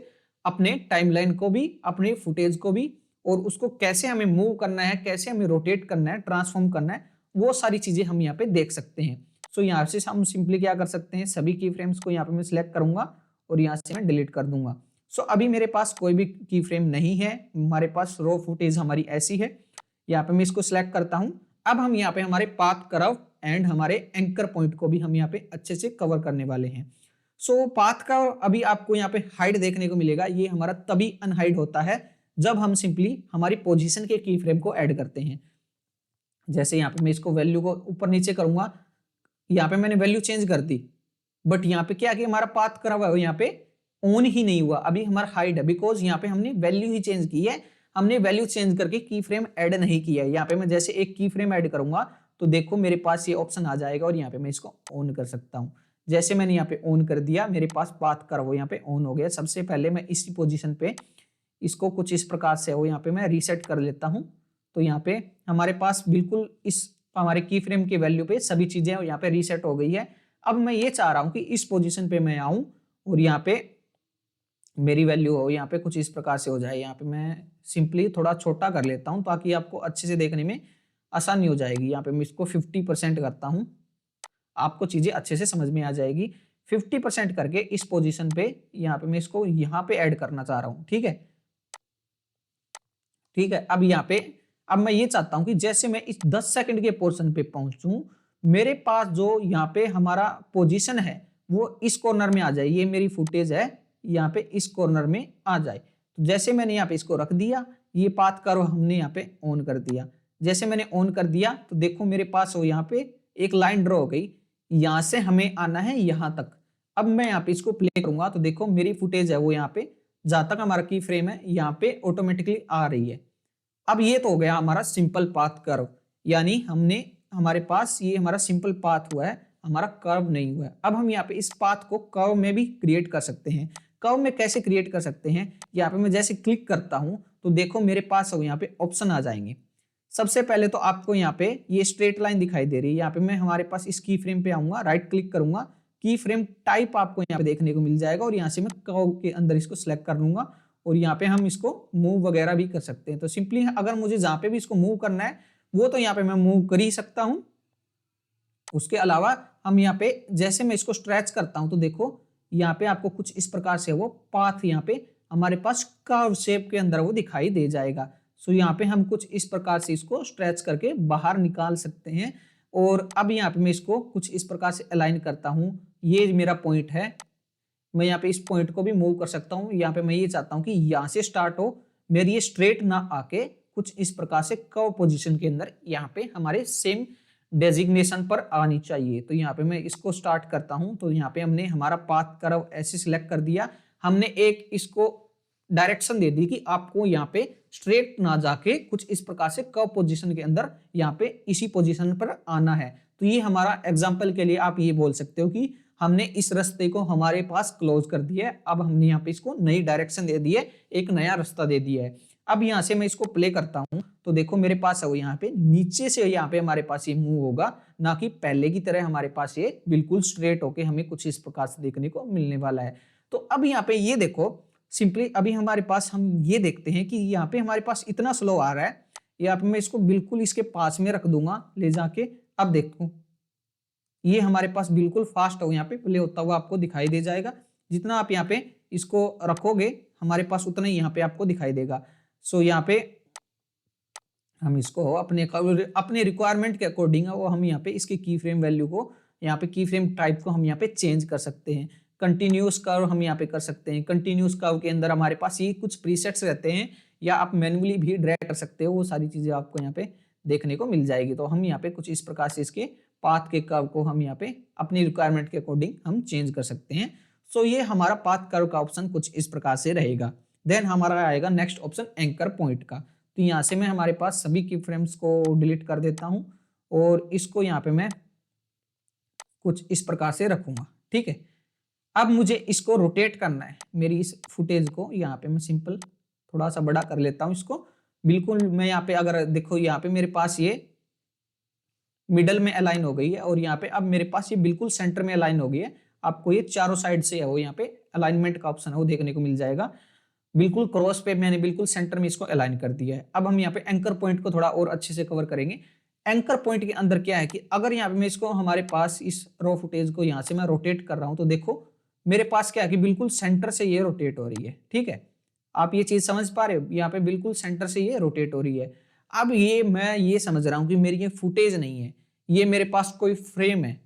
अपने टाइमलाइन को भी, अपने फुटेज को भी, और उसको कैसे हमें मूव करना है, कैसे हमें रोटेट करना है, ट्रांसफॉर्म करना है, वो सारी चीजें हम यहाँ पे देख सकते हैं। सो यहाँ से हम सिंपली क्या कर सकते हैं, सभी की फ्रेम्स को यहाँ पे मैं सिलेक्ट करूंगा और यहाँ से मैं डिलीट कर दूंगा। सो अभी मेरे पास कोई भी की फ्रेम नहीं है, हमारे पास रो फुटेज हमारी ऐसी है। यहाँ पे मैं इसको सिलेक्ट करता हूँ। अब हम यहाँ पे हमारे पाथ कर्व एंड हमारे एंकर पॉइंट को भी हम यहाँ पे अच्छे से कवर करने वाले हैं। सो पाथ का अभी आपको यहाँ पे हाइड देखने को मिलेगा। ये हमारा तभी अनहाइड होता है जब हम सिंपली हमारी पोजीशन के की फ्रेम को ऐड करते हैं। जैसे यहाँ पे मैं इसको वैल्यू को ऊपर नीचे करूंगा, यहाँ पे मैंने वैल्यू चेंज कर दी, बट यहाँ पे क्या कि हमारा पाथ कर्व है यहाँ पे ऑन ही नहीं हुआ, अभी हमारा हाइड है, बिकॉज यहाँ पे हमने वैल्यू ही चेंज की है। हमने वैल्यू चेंज करके की फ्रेम ऐड नहीं किया है। यहाँ पे मैं जैसे एक की फ्रेम ऐड करूंगा तो देखो मेरे पास ये ऑप्शन आ जाएगा और यहाँ पे मैं इसको ऑन कर सकता हूँ। जैसे मैंने यहाँ पे ऑन कर दिया, मेरे पास पाथ कर्व यहाँ पे ऑन हो गया। सबसे पहले मैं इसी पोजीशन पे इसको कुछ इस प्रकार से यहाँ पे मैं रीसेट कर लेता हूँ। तो यहाँ पे हमारे पास बिल्कुल इस हमारे की फ्रेम की वैल्यू पे सभी चीजें यहाँ पे रीसेट हो गई है। अब मैं ये चाह रहा हूँ कि इस पोजीशन पे मैं आऊँ और यहाँ पे मेरी वैल्यू हो यहाँ पे कुछ इस प्रकार से हो जाए। यहाँ पे मैं सिंपली थोड़ा छोटा कर लेता हूँ ताकि आपको अच्छे से देखने में आसानी हो जाएगी। यहाँ पे मैं इसको 50% करता हूँ, आपको चीजें अच्छे से समझ में आ जाएगी। 50% करके इस पोजीशन पे यहाँ पे मैं इसको यहाँ पे ऐड करना चाह रहा हूँ। ठीक है, ठीक है। अब यहाँ पे अब मैं ये चाहता हूँ कि जैसे मैं इस 10 सेकंड के पोर्शन पे पहुंचूं, मेरे पास जो यहाँ पे हमारा पोजीशन है वो इस कॉर्नर में आ जाए। ये मेरी फुटेज है, यहाँ पे इस कॉर्नर में आ जाए। तो जैसे मैंने यहाँ पे इसको रख दिया, ये पाथ कर्व हमने यहाँ पे ऑन कर दिया। जैसे मैंने ऑन कर दिया तो देखो मेरे पास वो यहाँ पे एक लाइन ड्रॉ हो गई, यहाँ से हमें आना है यहाँ तक। अब मैं यहाँ पे इसको प्ले करूंगा तो देखो मेरी फुटेज है वो यहाँ पे जहां तक हमारा की फ्रेम है यहाँ पे ऑटोमेटिकली आ रही है। अब ये तो हो गया हमारा सिंपल पाथ कर्व, यानी हमने हमारे पास ये हमारा सिंपल पाथ हुआ है, हमारा कर्व नहीं हुआ है। अब हम यहाँ पे इस पाथ को कर्व में भी क्रिएट कर सकते हैं। कर्व में कैसे क्रिएट कर सकते हैं, यहाँ पे मैं जैसे क्लिक करता हूं तो देखो मेरे पास यहाँ पे ऑप्शन आ जाएंगे। सबसे पहले तो आपको यहाँ पे ये स्ट्रेट लाइन दिखाई दे रही है। यहाँ पे मैं हमारे पास इस की फ्रेम पे आऊंगा, राइट क्लिक करूंगा, की फ्रेम टाइप आपको यहाँ पे देखने को मिल जाएगा और यहाँ से मैं कर्व के अंदर इसको सिलेक्ट कर लूंगा और यहाँ पे हम इसको मूव वगैरह भी कर सकते हैं। तो सिंपली अगर मुझे जहां पे भी इसको मूव करना है वो तो यहाँ पे मैं मूव कर ही सकता हूं। उसके अलावा हम यहाँ पे जैसे मैं इसको स्ट्रेच करता हूं तो देखो यहाँ पे आपको कुछ इस प्रकार से वो पाथ यहाँ पे हमारे पास कर्व शेप के अंदर वो दिखाई दे जाएगा। सो यहाँ पे हम कुछ इस प्रकार से इसको स्ट्रेच करके बाहर निकाल सकते हैं। और अब यहाँ पे मैं इसको कुछ इस प्रकार से अलाइन करता हूँ, ये मेरा पॉइंट है, मैं यहाँ पे इस पॉइंट को भी मूव कर सकता हूँ। यहाँ पे मैं ये चाहता हूँ कि यहाँ से स्टार्ट हो, मेरी ये स्ट्रेट ना आके कुछ इस प्रकार से कर्व पोजीशन के अंदर यहाँ पे हमारे सेम डेजिग्नेशन पर आनी चाहिए। तो यहाँ पे मैं इसको स्टार्ट करता हूँ तो यहाँ पे हमने हमारा पाथ कर्व ऐसे सिलेक्ट कर दिया, हमने एक इसको डायरेक्शन दे दी कि आपको यहाँ पे स्ट्रेट ना जाके कुछ इस प्रकार से कर्व पोजीशन के अंदर यहाँ पे इसी पोजीशन पर आना है। तो ये हमारा एग्जाम्पल के लिए आप ये बोल सकते हो कि हमने इस रास्ते को हमारे पास क्लोज कर दिया है, अब हमने यहाँ पे इसको नई डायरेक्शन दे दी है, एक नया रास्ता दे दिया है। अब यहाँ से मैं इसको प्ले करता हूँ तो देखो मेरे पास है वो यहाँ पे नीचे से यहाँ पे हमारे पास ये मूव होगा, ना कि पहले की तरह हमारे पास ये बिल्कुल स्ट्रेट होके हमें कुछ इस प्रकार से देखने को मिलने वाला है। तो अब यहाँ पे ये देखो सिंपली अभी हमारे पास हम ये देखते हैं कि यहाँ पे हमारे पास इतना स्लो आ रहा है, यहाँ पे मैं इसको बिल्कुल इसके पास में रख दूंगा ले जाके। अब देखो ये हमारे पास बिल्कुल फास्ट हो यहाँ पे प्ले होता हुआ आपको दिखाई दे जाएगा। जितना आप यहाँ पे इसको रखोगे हमारे पास उतना ही यहाँ पे आपको दिखाई देगा। सो यहाँ पे हम इसको अपने रिक्वायरमेंट के अकॉर्डिंग वो हम यहाँ पे इसके की फ्रेम वैल्यू को यहाँ पे की फ्रेम टाइप को हम यहाँ पे चेंज कर सकते हैं। कंटिन्यूस कर्व हम यहाँ पे कर सकते हैं। कंटिन्यूस कर्व के अंदर हमारे पास ये कुछ प्रीसेट्स रहते हैं या आप मैन्युअली भी ड्रैग कर सकते हो, वो सारी चीजें आपको यहाँ पे देखने को मिल जाएगी। तो हम यहाँ पे कुछ इस प्रकार से इसके पाथ के कर्व को हम यहाँ पे अपनी रिक्वायरमेंट के अकॉर्डिंग हम चेंज कर सकते हैं। सो ये हमारा पाथ कर्व का ऑप्शन कुछ इस प्रकार से रहेगा। देन हमारा आएगा नेक्स्ट ऑप्शन एंकर पॉइंट का। तो यहाँ से मैं हमारे पास सभी की फ्रेम्स को डिलीट कर देता हूँ और इसको यहाँ पे मैं कुछ इस प्रकार से रखूंगा। ठीक है, अब मुझे इसको रोटेट करना है, मेरी इस फुटेज को यहाँ पे मैं सिंपल थोड़ा सा बड़ा कर लेता हूँ इसको। बिल्कुल मैं यहाँ पे अगर देखो यहाँ पे मेरे पास ये मिडल में अलाइन हो गई है और यहाँ पे अब मेरे पास ये बिल्कुल सेंटर में अलाइन हो गई है। आपको ये चारों साइड से है वो यहाँ पे अलाइनमेंट का ऑप्शन है वो देखने को मिल जाएगा। बिल्कुल क्रॉस पे मैंने बिल्कुल सेंटर में इसको अलाइन कर दिया है। अब हम यहाँ पे एंकर पॉइंट को थोड़ा और अच्छे से कवर करेंगे। एंकर पॉइंट के अंदर क्या है कि अगर यहाँ पे मैं इसको हमारे पास इस रॉ फुटेज को यहाँ से मैं रोटेट कर रहा हूँ तो देखो मेरे पास क्या है कि बिल्कुल सेंटर से ये रोटेट हो रही है। ठीक है, आप ये चीज समझ पा रहे हो, यहाँ पे बिल्कुल सेंटर से ये रोटेट हो रही है। अब ये मैं ये समझ रहा हूँ कि मेरी ये फुटेज नहीं है, ये मेरे पास कोई फ्रेम है,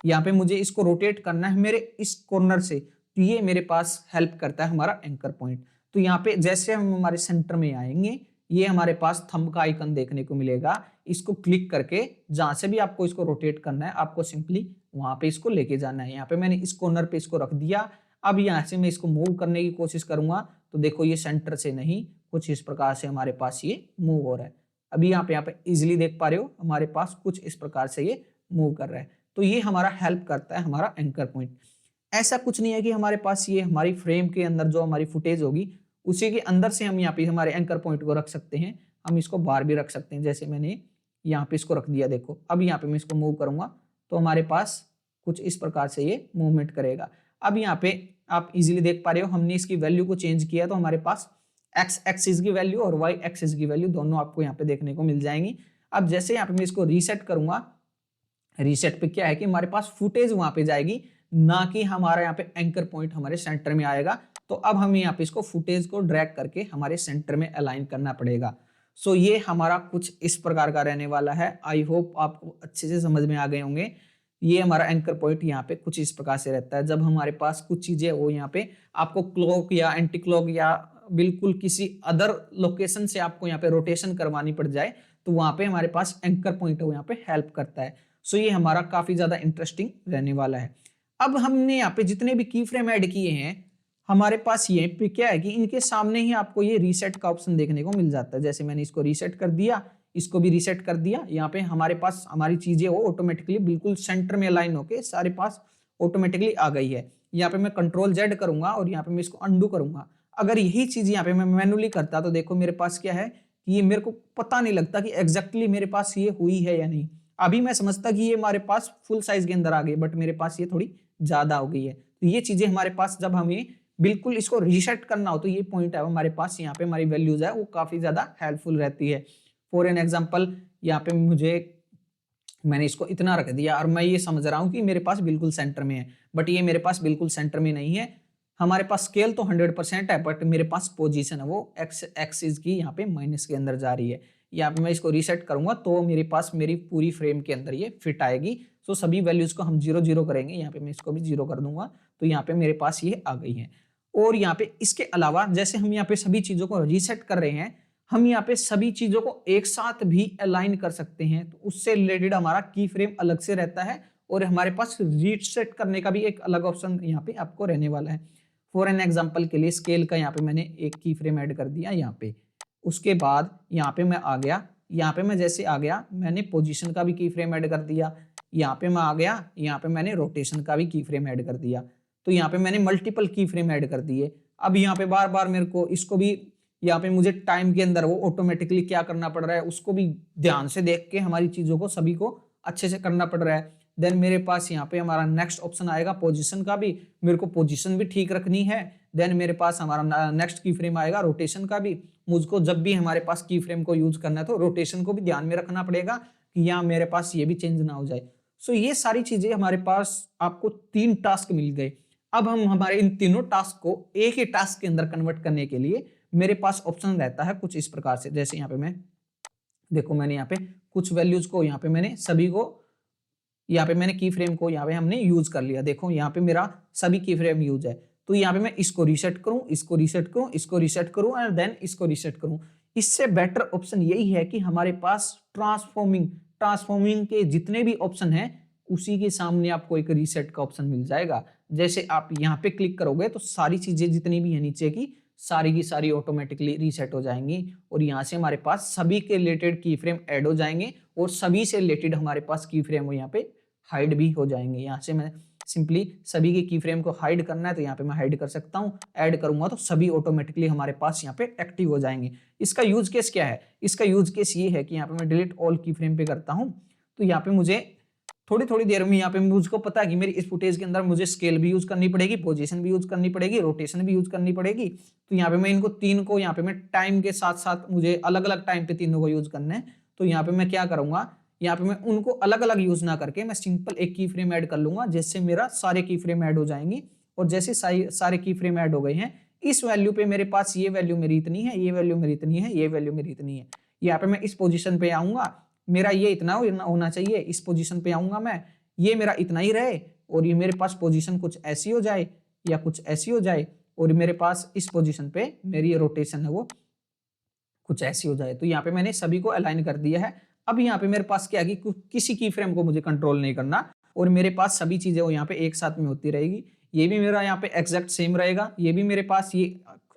यहाँ पे मुझे इसको रोटेट करना है मेरे इस कॉर्नर से, तो ये मेरे पास हेल्प करता है हमारा एंकर पॉइंट। तो यहाँ पे जैसे हम हमारे सेंटर में आएंगे ये हमारे पास थंब का आइकन देखने को मिलेगा, इसको क्लिक करके जहां से भी आपको इसको रोटेट करना है आपको सिंपली वहां पे इसको लेके जाना है। यहाँ पे मैंने इस कॉर्नर पे इसको रख दिया। अब यहाँ से मैं इसको मूव करने की कोशिश करूंगा तो देखो ये सेंटर से नहीं कुछ इस प्रकार से हमारे पास ये मूव हो रहा है। अभी यहाँ पे इजिली देख पा रहे हो हमारे पास कुछ इस प्रकार से ये मूव कर रहा है। तो ये हमारा हेल्प करता है हमारा एंकर पॉइंट। ऐसा कुछ नहीं है कि हमारे पास ये हमारी फ्रेम के अंदर जो हमारी फुटेज होगी उसी के अंदर से हम यहाँ पे हमारे एंकर पॉइंट को रख सकते हैं। हम इसको बाहर भी रख सकते हैं, जैसे मैंने यहाँ पे इसको रख दिया। देखो अब यहाँ पे मैं इसको मूव करूंगा तो हमारे पास कुछ इस प्रकार से ये मूवमेंट करेगा। अब यहाँ पे आप इजीली देख पा रहे हो हमने इसकी वैल्यू को चेंज किया तो हमारे पास एक्स एक्सिस की वैल्यू और वाई एक्सिस की वैल्यू दोनों आपको यहाँ पे देखने को मिल जाएंगी। अब जैसे यहाँ पे मैं इसको रीसेट करूंगा, रीसेट पे क्या है कि हमारे पास फुटेज वहां पे जाएगी, ना कि हमारा यहाँ पे एंकर पॉइंट हमारे सेंटर में आएगा। तो अब हमें यहाँ पे इसको फुटेज को ड्रैग करके हमारे सेंटर में अलाइन करना पड़ेगा। सो ये हमारा कुछ इस प्रकार का रहने वाला है। आई होप आपको अच्छे से समझ में आ गए होंगे। ये हमारा एंकर पॉइंट यहाँ पे कुछ इस प्रकार से रहता है। जब हमारे पास कुछ चीजें वो यहाँ पे आपको क्लॉक या एंटी क्लॉक या बिल्कुल किसी अदर लोकेशन से आपको यहाँ पे रोटेशन करवानी पड़ जाए तो वहां पे हमारे पास एंकर पॉइंट वो यहाँ पे हेल्प करता है। सो ये हमारा काफी ज्यादा इंटरेस्टिंग रहने वाला है। अब हमने यहाँ पे जितने भी की फ्रेम ऐड किए हैं हमारे पास ये पे क्या है कि इनके सामने ही आपको ये रीसेट का ऑप्शन देखने को मिल जाता है। जैसे मैंने इसको रीसेट कर दिया, इसको भी रीसेट कर दिया, यहाँ पे हमारे पास हमारी चीजें वो ऑटोमेटिकली बिल्कुल सेंटर में अलाइन होके सारे पास ऑटोमेटिकली आ गई है। यहाँ पे मैं कंट्रोल जेड करूंगा और यहाँ पे मैं इसको अंडू करूंगा। अगर यही चीज यहाँ पे मैं मैनुअली करता तो देखो मेरे पास क्या है कि ये मेरे को पता नहीं लगता कि एग्जैक्टली मेरे पास ये हुई है या नहीं। अभी मैं समझता कि ये हमारे पास फुल साइज के अंदर आ गई, बट मेरे पास ये थोड़ी ज्यादा हो गई है। तो ये चीजें हमारे पास जब हमें बिल्कुल इसको रीसेट करना हो तो ये पॉइंट है हमारे पास यहाँ पे हमारी वैल्यूज है वो काफी ज्यादा हेल्पफुल रहती है। फॉर एन एग्जांपल यहाँ पे मैंने इसको इतना रख दिया और मैं ये समझ रहा हूँ कि मेरे पास बिल्कुल सेंटर में है, बट ये मेरे पास बिल्कुल सेंटर में नहीं है। हमारे पास स्केल तो 100% है, बट मेरे पास पोजीशन है वो एक्स एक्सिस की यहाँ पे माइनस के अंदर जा रही है। यहाँ पे मैं इसको रीसेट करूंगा तो मेरे पास मेरी पूरी फ्रेम के अंदर ये फिट आएगी। सो सभी वैल्यूज को हम 0 0 करेंगे। यहाँ पे मैं इसको भी 0 कर दूंगा तो यहाँ पे मेरे पास ये आ गई है। और यहाँ पे इसके अलावा जैसे हम यहाँ पे सभी चीजों को रीसेट कर रहे हैं, हम यहाँ पे सभी चीजों को एक साथ भी अलाइन कर सकते हैं। तो उससे रिलेटेड हमारा की फ्रेम अलग से रहता है और हमारे पास रीसेट करने का भी एक अलग ऑप्शन यहाँ पे आपको रहने वाला है। फॉर एन एग्जांपल के लिए स्केल का यहाँ पे मैंने एक की फ्रेम ऐड कर दिया यहाँ पे। उसके बाद यहाँ पे मैं आ गया, यहाँ पे मैं जैसे आ गया मैंने पोजीशन का भी की फ्रेम ऐड कर दिया। यहाँ पे मैं आ गया, यहाँ पे मैंने रोटेशन का भी की फ्रेम ऐड कर दिया। तो यहाँ पे मैंने मल्टीपल की फ्रेम ऐड कर दिए। अब यहाँ पे बार बार मेरे को इसको भी यहाँ पे मुझे टाइम के अंदर वो ऑटोमेटिकली क्या करना पड़ रहा है उसको भी ध्यान से देख के हमारी चीजों को सभी को अच्छे से करना पड़ रहा है। देन मेरे पास यहाँ पे हमारा नेक्स्ट ऑप्शन आएगा पोजीशन का भी, मेरे को पोजीशन भी ठीक रखनी है। देन मेरे पास हमारा नेक्स्ट की फ्रेम आएगा रोटेशन का भी। मुझको जब भी हमारे पास की फ्रेम को यूज करना है तो रोटेशन को भी ध्यान में रखना पड़ेगा कि यहाँ मेरे पास ये भी चेंज ना हो जाए। सो ये सारी चीजें हमारे पास आपको 3 टास्क मिल गए। अब हम हमारे इन तीनों टास्क को एक ही टास्क के अंदर कन्वर्ट करने के लिए मेरे पास ऑप्शन रहता है कुछ इस प्रकार से। जैसे यहाँ पे मैं देखो मैंने यहाँ पे कुछ वैल्यूज को यहाँ पे मैंने सभी को यहाँ पे मैंने की फ्रेम को यहाँ पे हमने यूज कर लिया। देखो यहाँ पे मेरा सभी की फ्रेम यूज है। तो यहाँ पे मैं इसको रीसेट करूं, इसको रीसेट करूं, इसको रीसेट करूं एंड देन इसको रीसेट करूं। इससे बेटर ऑप्शन यही है कि हमारे पास ट्रांसफॉर्मिंग के जितने भी ऑप्शन हैं उसी के सामने आपको एक रीसेट का ऑप्शन मिल जाएगा। जैसे आप यहाँ पे क्लिक करोगे तो सारी चीजें जितनी भी है नीचे की सारी ऑटोमेटिकली रीसेट हो जाएंगी और यहाँ से हमारे पास सभी के रिलेटेड की फ्रेम ऐड हो जाएंगे और सभी से रिलेटेड हमारे पास की फ्रेम यहाँ पे हाइड भी हो जाएंगे। यहाँ से मैं सिंपली सभी के की फ्रेम को हाइड करना है तो यहाँ पे मैं हाइड कर सकता हूँ। ऐड करूंगा तो सभी ऑटोमेटिकली हमारे पास यहाँ पे एक्टिव हो जाएंगे। इसका यूज केस क्या है? इसका यूज केस ये है कि यहाँ पे मैं डिलीट ऑल की फ्रेम पे करता हूँ तो यहाँ पे मुझे थोड़ी देर में यहाँ पे मुझको पता है कि मेरी इस फुटेज के अंदर मुझे स्केल भी यूज करनी पड़ेगी, पोजीशन भी यूज करनी पड़ेगी, रोटेशन भी यूज करनी पड़ेगी। तो यहाँ पे मैं इनको तीन को यहाँ पे मैं टाइम के साथ साथ मुझे अलग अलग टाइम पे तीनों को यूज करना है। तो यहाँ पे मैं क्या करूंगा, यहाँ पे मैं उनको अलग अलग यूज ना करके मैं सिंपल एक की फ्रेम ऐड कर लूंगा जिससे मेरा सारे की फ्रेम ऐड हो जाएंगी। और जैसे सारे की फ्रेम ऐड हो गए हैं इस वैल्यू पे मेरे पास ये वैल्यू मेरी इतनी है, ये वैल्यू मेरी इतनी है, ये वैल्यू मेरी इतनी है। यहाँ पे मैं इस पोजीशन पे आऊंगा, मेरा ये इतना होना चाहिए। इस पोजीशन पे आऊंगा मैं, ये मेरा इतना ही रहे और ये मेरे पास पोजीशन कुछ ऐसी हो जाए या कुछ ऐसी हो जाए और मेरे पास इस पोजीशन पे मेरी ये रोटेशन है वो कुछ ऐसी हो जाए। तो यहाँ पे मैंने सभी को अलाइन कर दिया है। अब यहाँ पे मेरे पास क्या है कि किसी की फ्रेम को मुझे कंट्रोल नहीं करना और मेरे पास सभी चीजें वो यहाँ पे एक साथ में होती रहेगी। ये भी मेरा यहाँ पे एग्जैक्ट सेम रहेगा, ये भी मेरे पास ये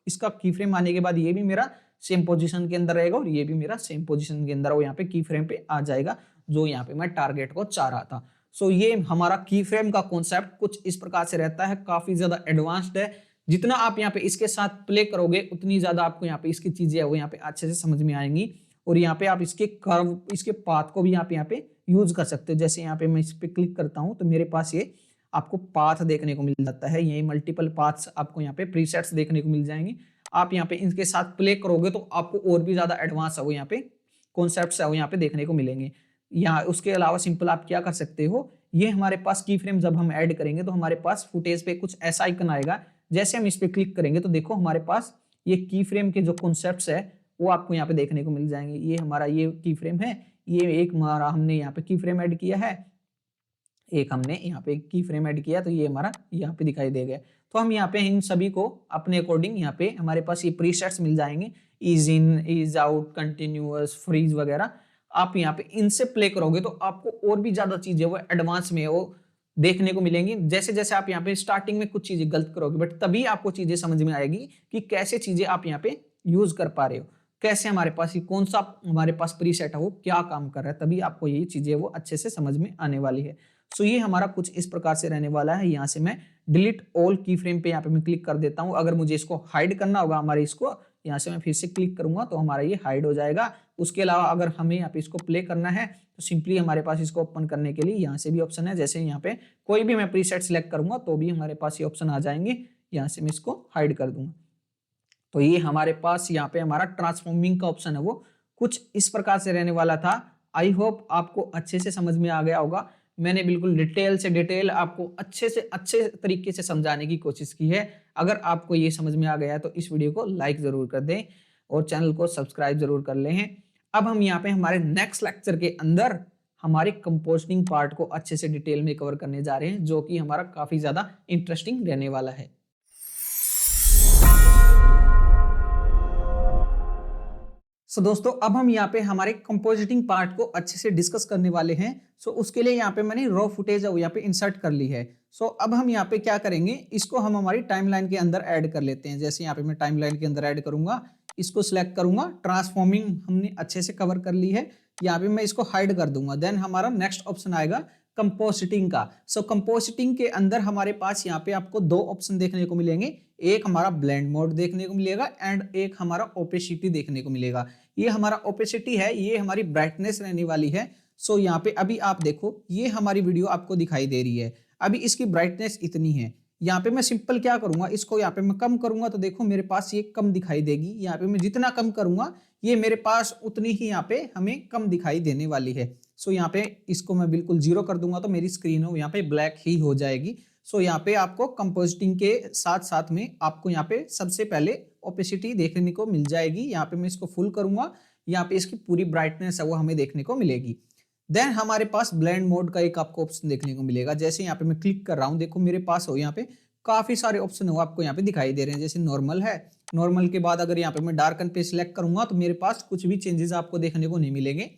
इसका की फ्रेम आने के बाद ये भी मेरा सेम पोजीशन के अंदर रहेगा और ये भी मेरा सेम पोजीशन के अंदर वो यहाँ पे की फ्रेम पे आ जाएगा जो यहाँ पे मैं टारगेट को चाह रहा था। सो ये हमारा की फ्रेम का कॉन्सेप्ट कुछ इस प्रकार से रहता है, काफी ज्यादा एडवांस्ड है। जितना आप यहाँ पे इसके साथ प्ले करोगे उतनी ज्यादा आपको यहाँ पे इसकी चीजें है वो यहाँ पे अच्छे से समझ में आएंगी। और यहाँ पे आप इसके कर्व, इसके पाथ को भी आप यहाँ पे यूज कर सकते हो। जैसे यहाँ पे मैं इस पे क्लिक करता हूँ तो मेरे पास ये आपको पाथ देखने को मिल जाता है। यही मल्टीपल पाथ्स आपको यहाँ पे प्रीसेट्स देखने को मिल जाएंगे। आप यहाँ पे इनके साथ प्ले करोगे तो आपको और भी ज्यादा एडवांस है वो यहाँ पे कॉन्सेप्ट्स है वो यहाँ पे देखने को मिलेंगे। यहाँ उसके अलावा सिंपल आप क्या कर सकते हो, ये हमारे पास की फ्रेम जब हम ऐड करेंगे तो हमारे पास फुटेज पे कुछ ऐसा आइकन आएगा। जैसे हम इस पे क्लिक करेंगे तो देखो हमारे पास ये की फ्रेम के जो कॉन्सेप्ट्स है वो आपको यहाँ पे देखने को मिल जाएंगे। ये हमारा ये की फ्रेम है, ये एक हमारा हमने यहाँ पे की फ्रेम ऐड किया है, एक हमने यहाँ पे की फ्रेम ऐड किया तो ये हमारा यहाँ पे दिखाई दे गया। तो हम यहाँ पे इन सभी को अपने अकॉर्डिंग यहाँ पे हमारे पास ये प्रीसेट्स मिल जाएंगे, ease in, ease out, continuous, freeze वगैरह। आप यहाँ पे इनसे प्ले करोगे तो आपको और भी ज्यादा चीजें वो एडवांस में वो देखने को मिलेंगी। जैसे जैसे आप यहाँ पे स्टार्टिंग में कुछ चीजें गलत करोगे बट तभी आपको चीजें समझ में आएगी कि कैसे चीजें आप यहाँ पे यूज कर पा रहे हो, कैसे हमारे पास ये कौन सा हमारे पास प्रीसेट है वो क्या काम कर रहा है, तभी आपको ये चीजें वो अच्छे से समझ में आने वाली है। सो ये हमारा कुछ इस प्रकार से रहने वाला है। यहाँ से मैं डिलीट ऑल की फ्रेम पे यहाँ पे मैं क्लिक कर देता हूँ। अगर मुझे इसको हाइड करना होगा हमारे इसको, यहाँ से मैं फिर से क्लिक करूंगा तो हमारा ये हाइड हो जाएगा। उसके अलावा अगर हमें यहाँ पे इसको प्ले करना है तो सिंपली हमारे पास इसको ओपन करने के लिए यहाँ से भी ऑप्शन है। जैसे यहाँ पे कोई भी मैं प्रीसेट सिलेक्ट करूंगा तो भी हमारे पास ये ऑप्शन आ जाएंगे। यहाँ से मैं इसको हाइड कर दूंगा तो ये हमारे पास यहाँ पे हमारा ट्रांसफॉर्मिंग का ऑप्शन है वो कुछ इस प्रकार से रहने वाला था। आई होप आपको अच्छे से समझ में आ गया होगा। मैंने बिल्कुल डिटेल से डिटेल आपको अच्छे से अच्छे तरीके से समझाने की कोशिश की है। अगर आपको ये समझ में आ गया है तो इस वीडियो को लाइक जरूर कर दें और चैनल को सब्सक्राइब जरूर कर लें। अब हम यहाँ पे हमारे नेक्स्ट लेक्चर के अंदर हमारे कंपोजिटिंग पार्ट को अच्छे से डिटेल में कवर करने जा रहे हैं, जो कि हमारा काफी ज्यादा इंटरेस्टिंग रहने वाला है। सो दोस्तों अब हम यहाँ पे हमारे कंपोजिटिंग पार्ट को अच्छे से डिस्कस करने वाले हैं। सो उसके लिए यहाँ पे मैंने रॉ फुटेज है वो यहाँ पे इंसर्ट कर ली है। सो अब हम यहाँ पे क्या करेंगे, इसको हम हमारी टाइमलाइन के अंदर ऐड कर लेते हैं। जैसे यहाँ पे मैं टाइमलाइन के अंदर ऐड करूंगा, इसको सिलेक्ट करूंगा, ट्रांसफॉर्मिंग हमने अच्छे से कवर कर ली है। यहाँ पे मैं इसको हाइड कर दूंगा। देन हमारा नेक्स्ट ऑप्शन आएगा कंपोजिटिंग का। सो कंपोजिटिंग के अंदर हमारे पास यहाँ पे आपको दो ऑप्शन देखने को मिलेंगे। एक हमारा ब्लेंड मोड देखने को मिलेगा एंड एक हमारा ओपेसिटी देखने को मिलेगा। ये हमारा ओपेसिटी है, ये हमारी ब्राइटनेस रहने वाली है। सो यहाँ पे अभी आप देखो ये हमारी वीडियो आपको दिखाई दे रही है, अभी इसकी ब्राइटनेस इतनी है। यहाँ पे मैं सिंपल क्या करूंगा, इसको यहाँ पे मैं कम करूंगा तो देखो मेरे पास ये कम दिखाई देगी। यहाँ पे मैं जितना कम करूंगा ये मेरे पास उतनी ही यहाँ पे हमें कम दिखाई देने वाली है। सो यहाँ पे इसको मैं बिल्कुल 0 कर दूंगा तो मेरी स्क्रीन हो यहाँ पे ब्लैक ही हो जाएगी। सो यहाँ पे आपको कंपोजिटिंग के साथ साथ में आपको यहाँ पे सबसे पहले ओपेसिटी देखने को मिल जाएगी। यहाँ पे मैं इसको फुल करूंगा, यहाँ पे इसकी पूरी ब्राइटनेस है वो हमें देखने को मिलेगी। देन हमारे पास ब्लेंड मोड का एक आपको ऑप्शन देखने को मिलेगा। जैसे यहाँ पे मैं क्लिक कर रहा हूँ, देखो मेरे पास हो यहाँ पे काफी सारे ऑप्शन हो आपको यहाँ पे दिखाई दे रहे हैं। जैसे नॉर्मल है, नॉर्मल के बाद अगर यहाँ पे मैं डार्कन पे सिलेक्ट करूंगा तो मेरे पास कुछ भी चेंजेस आपको देखने को नहीं मिलेंगे।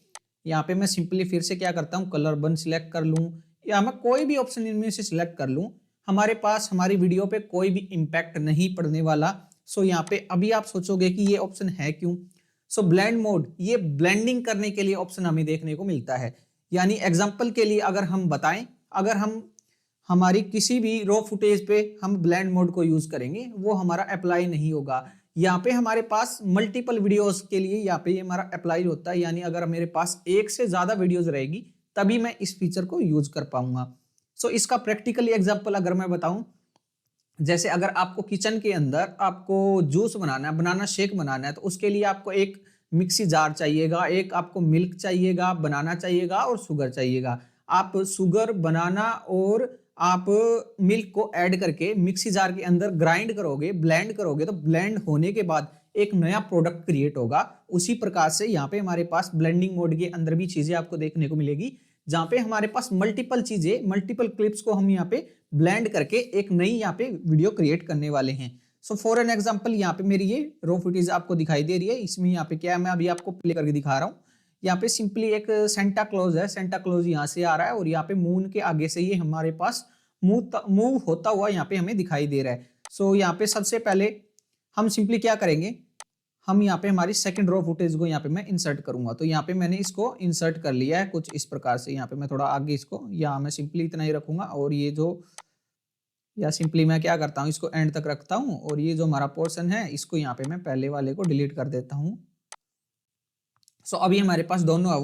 यहाँ पे मैं सिंपली फिर से क्या करता हूँ, कलर बन सिलेक्ट कर लूँ या मैं कोई भी ऑप्शन इनमें से सिलेक्ट कर लूँ, हमारे पास हमारी वीडियो पे कोई भी इम्पैक्ट नहीं पड़ने वाला। सो यहाँ पे अभी आप सोचोगे कि ये ऑप्शन है क्यों। सो ब्लेंड मोड ये ब्लेंडिंग करने के लिए ऑप्शन हमें देखने को मिलता है। यानी एग्जांपल के लिए अगर हम बताएं, अगर हम हमारी किसी भी रॉ फुटेज पे हम ब्लेंड मोड को यूज करेंगे वो हमारा अप्लाई नहीं होगा। यहाँ पे हमारे पास मल्टीपल वीडियोस के लिए यहाँ पे हमारा अप्लाई होता है। यानी अगर मेरे पास एक से ज्यादा वीडियोस रहेगी तभी मैं इस फीचर को यूज कर पाऊंगा। सो इसका प्रैक्टिकली एग्जांपल अगर मैं बताऊं, जैसे अगर आपको किचन के अंदर आपको जूस बनाना है, बनाना शेक बनाना है, तो उसके लिए आपको एक मिक्सी जार चाहिएगा, एक आपको मिल्क चाहिएगा, बनाना चाहिएगा और शुगर चाहिएगा। आप शुगर, बनाना और आप मिल्क को ऐड करके मिक्सी जार के अंदर ग्राइंड करोगे, ब्लेंड करोगे, तो ब्लेंड होने के बाद एक नया प्रोडक्ट क्रिएट होगा। उसी प्रकार से यहाँ पे हमारे पास ब्लेंडिंग मोड के अंदर भी चीजें आपको देखने को मिलेगी, जहाँ पे हमारे पास मल्टीपल चीजें, मल्टीपल क्लिप्स को हम यहाँ पे ब्लेंड करके एक नई यहाँ पे वीडियो क्रिएट करने वाले हैं। सो फॉर एन एग्जांपल यहाँ पे मेरी ये रॉ फुटेज आपको दिखाई दे रही है। इसमें यहाँ पे क्या है, मैं अभी आपको प्ले करके दिखा रहा हूँ। यहाँ पे सिंपली एक सेंटा क्लॉज है, सेंटा क्लॉज यहाँ से आ रहा है और यहाँ पे मून के आगे से ये हमारे पास मूव होता हुआ यहाँ पे हमें दिखाई दे रहा है। सो यहाँ पे सबसे पहले हम सिंपली क्या करेंगे, हम यहाँ पे हमारी सेकंड रो फुटेज को यहाँ पे मैं इंसर्ट करूंगा। तो यहाँ पे मैंने इसको इंसर्ट कर लिया है कुछ इस प्रकार से। यहाँ पे मैं थोड़ा आगे इसको, यहाँ मैं सिंपली इतना ही रखूंगा और ये जो, या सिंपली मैं क्या करता हूँ इसको एंड तक रखता हूँ और ये जो हमारा पोर्शन है इसको यहाँ पे मैं पहले वाले को डिलीट कर देता हूँ। सो अभी हमारे पास दोनों है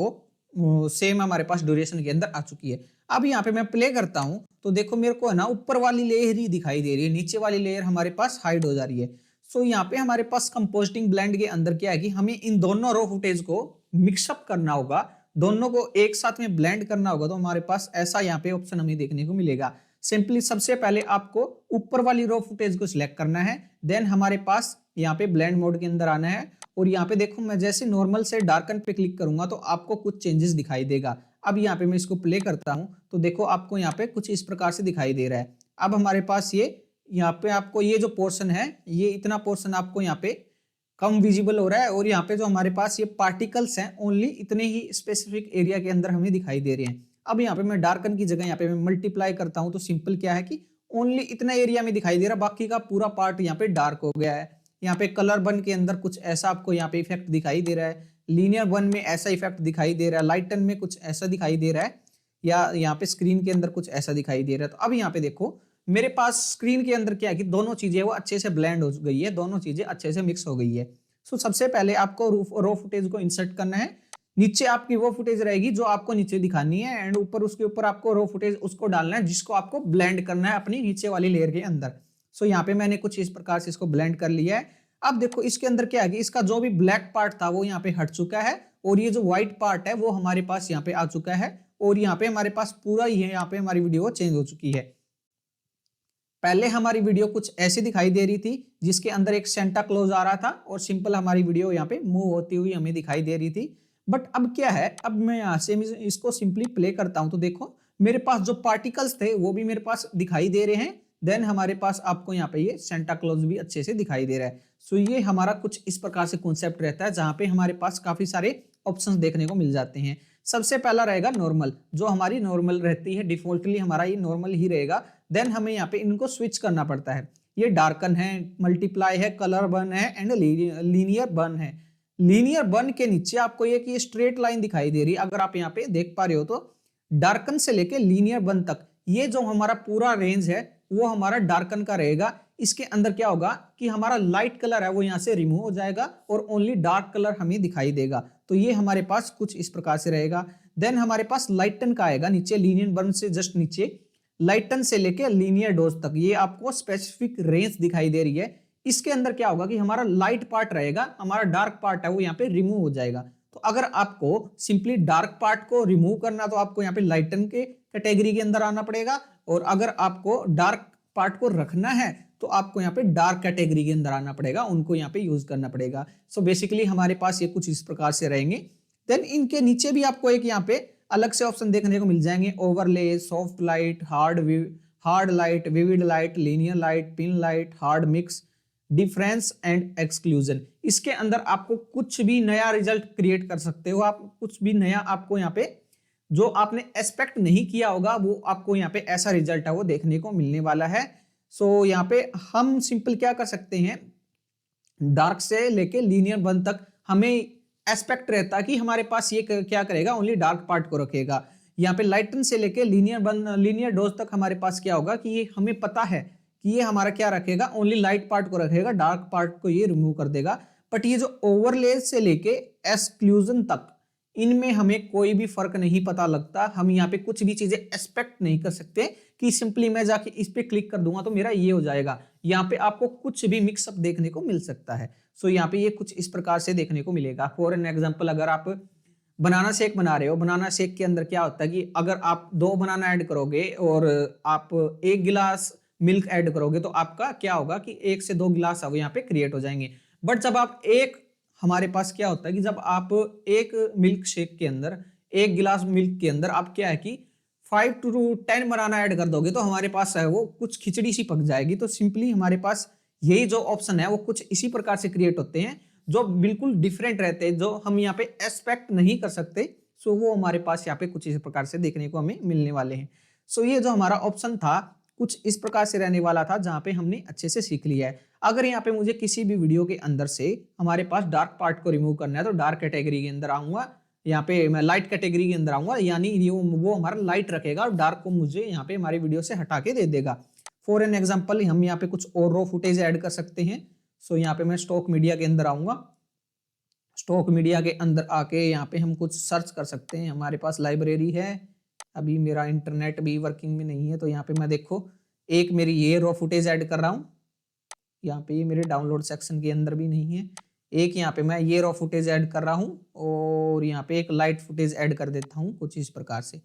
वो सेम हमारे पास ड्यूरेशन के अंदर आ चुकी है। अब यहाँ पे मैं प्ले करता हूँ तो देखो मेरे को है ना ऊपर वाली लेयर ही दिखाई दे रही है, नीचे वाली लेयर हमारे पास हाइड हो जा रही है। सो यहाँ पे हमारे पास कंपोजिटिंग ब्लेंड के अंदर क्या है कि हमें इन दोनों रो फुटेज को मिक्सअप करना होगा, दोनों को एक साथ में ब्लेंड करना होगा। तो हमारे पास ऐसा यहाँ पे ऑप्शन हमें देखने को मिलेगा। सिंपली सबसे पहले आपको ऊपर वाली रो फुटेज को सिलेक्ट करना है, देन हमारे पास यहाँ पे ब्लेंड मोड के अंदर आना है और यहाँ पे देखो मैं जैसे नॉर्मल से डार्कन पे क्लिक करूंगा तो आपको कुछ चेंजेस दिखाई देगा। अब यहाँ पे मैं इसको प्ले करता हूँ तो देखो आपको यहाँ पे कुछ इस प्रकार से दिखाई दे रहा है। अब हमारे पास ये यहाँ पे आपको ये जो पोर्शन है, ये इतना पोर्शन आपको यहाँ पे कम विजिबल हो रहा है और यहाँ पे जो हमारे पास ये पार्टिकल्स हैं ओनली इतने ही स्पेसिफिक एरिया के अंदर हमें दिखाई दे रहे हैं। अब यहाँ पे मैं डार्कन की जगह यहाँ पे मैं मल्टीप्लाई करता हूँ तो सिंपल क्या है कि ओनली इतना एरिया में दिखाई दे रहा है, बाकी का पूरा पार्ट यहाँ पे डार्क हो गया है। यहाँ पे कलर बन के अंदर कुछ ऐसा आपको यहाँ पे इफेक्ट दिखाई दे रहा है, लीनियर वन में ऐसा इफेक्ट दिखाई दे रहा है, लाइटन में कुछ ऐसा दिखाई दे रहा है, या यहाँ पे स्क्रीन के अंदर कुछ ऐसा दिखाई दे रहा है। तो अब यहाँ पे देखो मेरे पास स्क्रीन के अंदर क्या है कि दोनों चीजें वो अच्छे से ब्लेंड हो गई है, दोनों चीजें अच्छे से मिक्स हो गई है। सो सबसे पहले आपको रो फुटेज को इंसर्ट करना है, नीचे आपकी वो फुटेज रहेगी जो आपको नीचे दिखानी है एंड ऊपर उसके ऊपर आपको रो फुटेज उसको डालना है जिसको आपको ब्लेंड करना है अपनी नीचे वाली लेयर के अंदर। सो यहाँ पे मैंने कुछ इस प्रकार से इसको ब्लेंड कर लिया है। अब देखो इसके अंदर क्या है कि इसका जो भी ब्लैक पार्ट था वो यहाँ पे हट चुका है और ये जो व्हाइट पार्ट है वो हमारे पास यहाँ पे आ चुका है और यहाँ पे हमारे पास पूरा ही है, यहाँ पे हमारी वीडियो चेंज हो चुकी है। पहले हमारी वीडियो कुछ ऐसी दिखाई दे रही थी जिसके अंदर एक सेंटा क्लॉज आ रहा था और सिंपल हमारी वीडियो यहाँ पे मूव होती हुई हमें दिखाई दे रही थी। बट अब क्या है, अब मैं यहाँ से इसको सिंपली प्ले करता हूँ तो देखो मेरे पास जो पार्टिकल्स थे वो भी मेरे पास दिखाई दे रहे हैं, देन हमारे पास आपको यहाँ पे ये सेंटा क्लॉज भी अच्छे से दिखाई दे रहा है। सो ये हमारा कुछ इस प्रकार से कॉन्सेप्ट रहता है जहाँ पे हमारे पास काफी सारे ऑप्शंस देखने को मिल जाते हैं। सबसे पहला रहेगा नॉर्मल, जो हमारी नॉर्मल रहती है, डिफॉल्टली हमारा ये नॉर्मल ही रहेगा। देन हमें यहाँ पे इनको स्विच करना पड़ता है, ये डार्कन है, मल्टीप्लाई है, कलर बर्न है एंड लीनियर बर्न है। लीनियर बर्न के नीचे आपको ये कि स्ट्रेट लाइन दिखाई दे रही है, अगर आप यहाँ पे देख पा रहे हो तो डार्कन से लेके लीनियर बर्न तक ये जो हमारा पूरा रेंज है वो हमारा डार्कन का रहेगा। इसके अंदर क्या होगा कि हमारा लाइट कलर है वो यहाँ से रिमूव हो जाएगा और ओनली डार्क कलर हमें दिखाई देगा। तो ये हमारे पास कुछ इस प्रकार से रहेगा। देन हमारे पास लाइटन का आएगा नीचे, लीनियर बर्न से जस्ट नीचे लाइटन से लेके लीनियर डोज तक ये आपको स्पेसिफिक रेंज दिखाई दे रही है। इसके अंदर क्या होगा कि हमारा लाइट पार्ट रहेगा, हमारा डार्क पार्ट है वो यहाँ पे रिमूव हो जाएगा। तो अगर आपको सिंपली डार्क पार्ट को रिमूव करना तो आपको यहाँ पे लाइटन के कैटेगरी के अंदर आना पड़ेगा, और अगर आपको डार्क पार्ट को रखना है तो आपको यहाँ पे डार्क कैटेगरी के अंदर आना पड़ेगा, उनको यहाँ पे यूज करना पड़ेगा। सो बेसिकली हमारे पास ये कुछ इस प्रकार से रहेंगे। देन इनके नीचे भी आपको एक यहाँ पे अलग से ऑप्शन देखने को मिल जाएंगे, overlay, soft light, hard light, vivid light, linear light, pin light, hard mix, difference and exclusion. इसके अंदर आपको कुछ भी नया रिजल्ट क्रिएट कर सकते हो आप, कुछ भी नया आपको यहाँ पे जो आपने एक्सपेक्ट नहीं किया होगा वो आपको यहाँ पे ऐसा रिजल्ट है वो देखने को मिलने वाला है। सो यहाँ पे हम सिंपल क्या कर सकते हैं, डार्क से लेके लीनियर बर्न तक हमें एस्पेक्ट रहता है कि हमारे पास ये क्या करेगा, ओनली डार्क पार्ट को रखेगा। यहाँ पे लाइटन से लेके लीनियर बर्न, लीनियर डोज तक हमारे पास क्या होगा कि ये हमें पता है कि ये हमारा क्या रखेगा, ओनली लाइट पार्ट को रखेगा, डार्क पार्ट को ये रिमूव कर देगा। बट ये जो ओवरले से लेके एक्सक्लूजन तक इनमें हमें कोई भी फर्क नहीं पता लगता। हम यहाँ पे कुछ भी चीजें एक्सपेक्ट नहीं कर सकते कि सिंपली मैं जाके इस पे क्लिक कर दूंगा तो मेरा ये हो जाएगा। यहाँ पे आपको कुछ भी मिक्सअप देखने को मिल सकता है। सो यहाँ पे ये कुछ इस प्रकार से देखने को मिलेगा। फॉर एन एग्जांपल, अगर आप बनाना शेक बना रहे हो, बनाना शेक के अंदर क्या होता है कि अगर आप 2 बनाना ऐड करोगे और आप 1 गिलास मिल्क ऐड करोगे तो आपका क्या होगा कि 1 से 2 गिलास अब यहाँ पे क्रिएट हो जाएंगे। बट जब आप हमारे पास क्या होता है कि जब आप एक मिल्क शेक के अंदर 1 गिलास मिल्क के अंदर आप क्या है कि 5 to 10 बनाना ऐड कर दोगे तो हमारे पास है वो कुछ खिचड़ी सी पक जाएगी। तो सिंपली हमारे पास यही जो ऑप्शन है वो कुछ इसी प्रकार से क्रिएट होते हैं जो बिल्कुल डिफरेंट रहते हैं, जो हम यहाँ पे एक्सपेक्ट नहीं कर सकते। सो वो हमारे पास यहाँ पे कुछ इस प्रकार से देखने को हमें मिलने वाले हैं। सो ये जो हमारा ऑप्शन था कुछ इस प्रकार से रहने वाला था जहाँ पे हमने अच्छे से सीख लिया है। अगर यहाँ पे मुझे किसी भी वीडियो के अंदर से हमारे पास डार्क पार्ट को रिमूव करना है तो डार्क कैटेगरी के अंदर आऊंगा, यहाँ पे मैं लाइट कैटेगरी के अंदर आऊंगा, यानी ये वो हमारा लाइट रखेगा और डार्क को मुझे यहाँ पे हमारी वीडियो से हटा के दे देगा। फॉर एन एग्जाम्पल हम यहाँ पे कुछ और रॉ फुटेज ऐड कर सकते हैं। सो यहाँ पे मैं स्टॉक मीडिया के अंदर आऊंगा, स्टॉक मीडिया के अंदर आके यहाँ पे हम कुछ सर्च कर सकते हैं। हमारे पास लाइब्रेरी है, अभी मेरा इंटरनेट भी वर्किंग में नहीं है, तो यहाँ पे मैं देखो एक मेरी ये रॉ फुटेज ऐड कर रहा हूँ, यहाँ पे ये मेरे डाउनलोड सेक्शन के अंदर भी नहीं है। एक यहाँ पे मैं ये रॉ फुटेज ऐड कर रहा हूँ और यहाँ पे एक लाइट फुटेज ऐड कर देता हूँ कुछ इस प्रकार से।